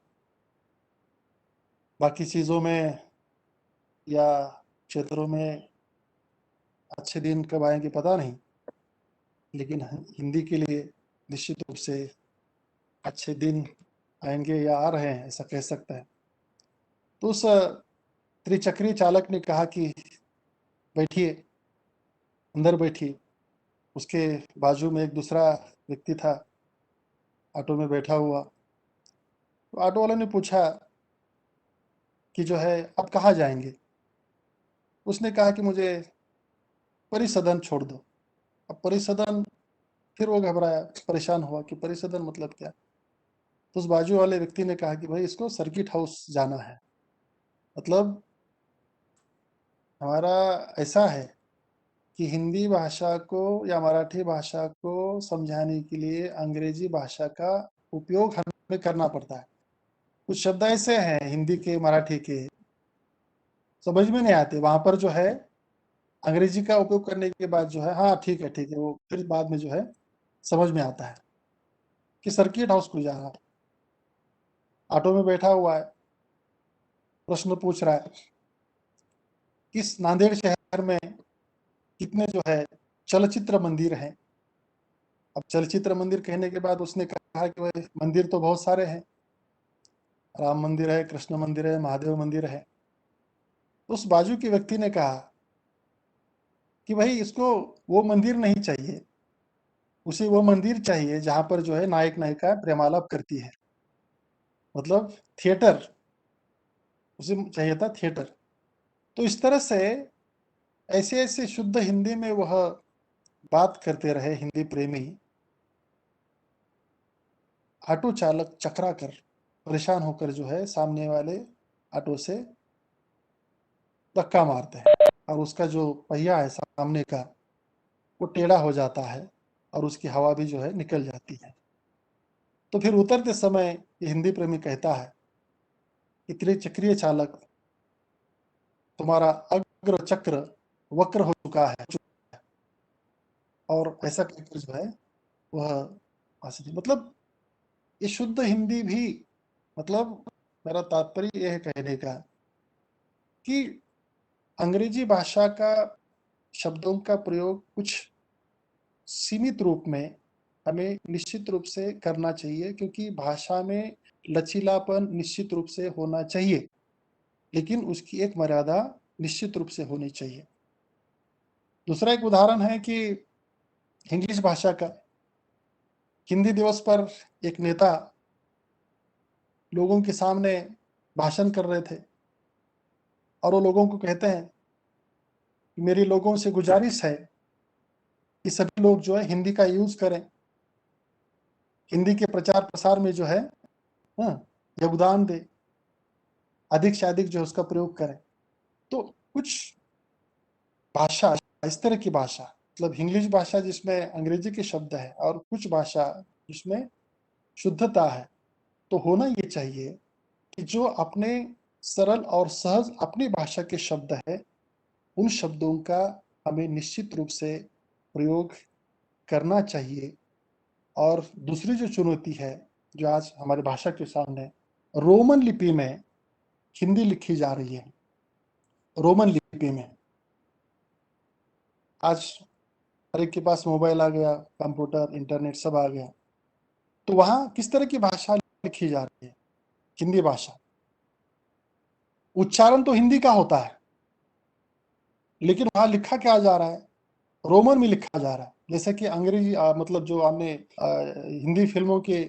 [SPEAKER 1] बाकी चीज़ों में या क्षेत्रों में अच्छे दिन कब आएंगे पता नहीं, लेकिन हिंदी के लिए निश्चित रूप से अच्छे दिन आएंगे या आ रहे हैं, ऐसा कह सकता है। तो उस त्रिचक्री चालक ने कहा कि बैठिए, अंदर बैठिए। उसके बाजू में एक दूसरा व्यक्ति था, ऑटो में बैठा हुआ। तो ऑटो वाले ने पूछा कि जो है अब कहाँ जाएंगे। उसने कहा कि मुझे परिसदन छोड़ दो। अब परिसदन, फिर वो घबराया, परेशान हुआ कि परिसदन मतलब क्या। तो उस बाजू वाले व्यक्ति ने कहा कि भाई इसको सर्किट हाउस जाना है। मतलब हमारा ऐसा है कि हिंदी भाषा को या मराठी भाषा को समझाने के लिए अंग्रेजी भाषा का उपयोग हमें करना पड़ता है। कुछ शब्द ऐसे हैं हिंदी के, मराठी के, समझ में नहीं आते, वहां पर जो है अंग्रेजी का उपयोग करने के बाद जो है हाँ ठीक है ठीक है, वो फिर बाद में जो है समझ में आता है कि सर्किट हाउस खुल जा रहा है। ऑटो में बैठा हुआ है, प्रश्न पूछ रहा है किस नांदेड़ शहर में कितने जो है चलचित्र मंदिर हैं। अब चलचित्र मंदिर कहने के बाद उसने कहा कि भाई मंदिर तो बहुत सारे हैं, राम मंदिर है, कृष्ण मंदिर है, महादेव मंदिर है। तो उस बाजू के व्यक्ति ने कहा कि भाई इसको वो मंदिर नहीं चाहिए, उसे वो मंदिर चाहिए जहां पर जो है नायक नायिका प्रेमालाप करती है, मतलब थिएटर, उसे चाहिए था थिएटर। तो इस तरह से ऐसे ऐसे शुद्ध हिंदी में वह बात करते रहे हिंदी प्रेमी। ऑटो चालक चकरा कर, परेशान होकर जो है सामने वाले ऑटो से धक्का मारते हैं और उसका जो पहिया है सामने का, वो टेढ़ा हो जाता है और उसकी हवा भी जो है निकल जाती है। तो फिर उतरते समय ये हिंदी प्रेमी कहता है कि त्रिचक्रीय चालक, तुम्हारा अग्र चक्र वक्र हो चुका है, और ऐसा कहकर जो है वह हंसी। मतलब ये शुद्ध हिंदी भी, मतलब मेरा तात्पर्य यह है कहने का कि अंग्रेजी भाषा का शब्दों का प्रयोग कुछ सीमित रूप में हमें निश्चित रूप से करना चाहिए, क्योंकि भाषा में लचीलापन निश्चित रूप से होना चाहिए, लेकिन उसकी एक मर्यादा निश्चित रूप से होनी चाहिए। दूसरा एक उदाहरण है कि इंग्लिश भाषा का। हिंदी दिवस पर एक नेता लोगों के सामने भाषण कर रहे थे और वो लोगों को कहते हैं कि मेरी लोगों से गुजारिश है कि सभी लोग जो है हिंदी का यूज़ करें। हिंदी के प्रचार-प्रसार में जो है योगदान दें, अधिक से अधिक जो है उसका प्रयोग करें। तो कुछ भाषा, इस तरह की भाषा मतलब इंग्लिश भाषा जिसमें अंग्रेजी के शब्द हैं और कुछ भाषा जिसमें शुद्धता है, तो होना ये चाहिए कि जो अपने सरल और सहज अपनी भाषा के शब्द हैं, उन शब्दों का हमें निश्चित रूप से प्रयोग करना चाहिए। और दूसरी जो चुनौती है, जो आज हमारी भाषा के सामने है, रोमन लिपि में हिंदी लिखी जा रही है। रोमन लिपि में। आज हर एक के पास मोबाइल आ गया, कंप्यूटर, इंटरनेट सब आ गया। तो वहाँ किस तरह की भाषा लिखी जा रही है? हिंदी भाषा। उच्चारण तो हिंदी का होता है, लेकिन वहाँ लिखा क्या जा रहा है? रोमन में लिखा जा रहा है। जैसे कि अंग्रेजी मतलब जो हमने हिंदी फ़िल्मों के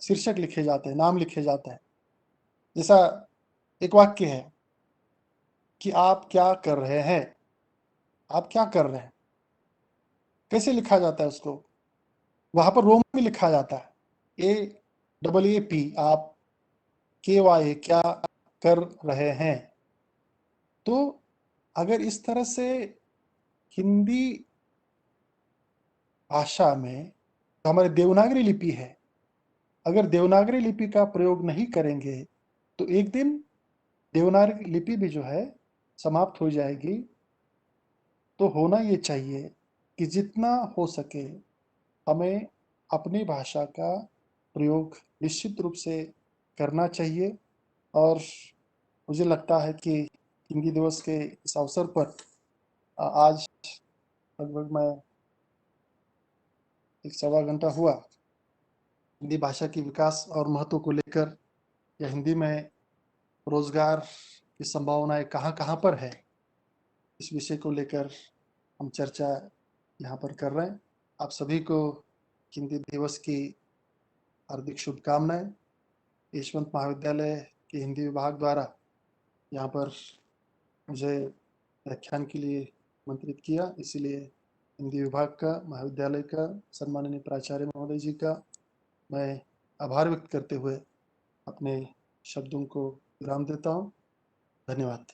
[SPEAKER 1] शीर्षक लिखे जाते हैं, नाम लिखे जाते हैं। जैसा एक वाक्य है कि आप क्या कर रहे हैं? आप क्या कर रहे हैं? कैसे लिखा जाता है उसको? वहाँ पर रोमन में लिखा जाता है। AAAP आप KY क्या कर रहे हैं? तो अगर इस तरह से हिंदी भाषा में जो हमारी देवनागरी लिपि है, अगर देवनागरी लिपि का प्रयोग नहीं करेंगे, तो एक दिन देवनागरी लिपि भी जो है समाप्त हो जाएगी। तो होना ये चाहिए कि जितना हो सके हमें अपनी भाषा का प्रयोग निश्चित रूप से करना चाहिए। और मुझे लगता है कि हिंदी दिवस के इस अवसर पर आज लगभग मैं 1 सवा घंटा हुआ हिंदी भाषा के विकास और महत्व को लेकर या हिंदी में रोज़गार की संभावनाएँ कहाँ-कहाँ पर है, इस विषय को लेकर हम चर्चा यहाँ पर कर रहे हैं। आप सभी को हिंदी दिवस की हार्दिक शुभकामनाएँ। यशवंत महाविद्यालय के हिंदी विभाग द्वारा यहाँ पर मुझे व्याख्यान के लिए आमंत्रित किया, इसीलिए हिंदी विभाग का, महाविद्यालय का, सम्माननीय प्राचार्य महोदय जी का मैं आभार व्यक्त करते हुए अपने शब्दों को विराम देता हूँ। धन्यवाद।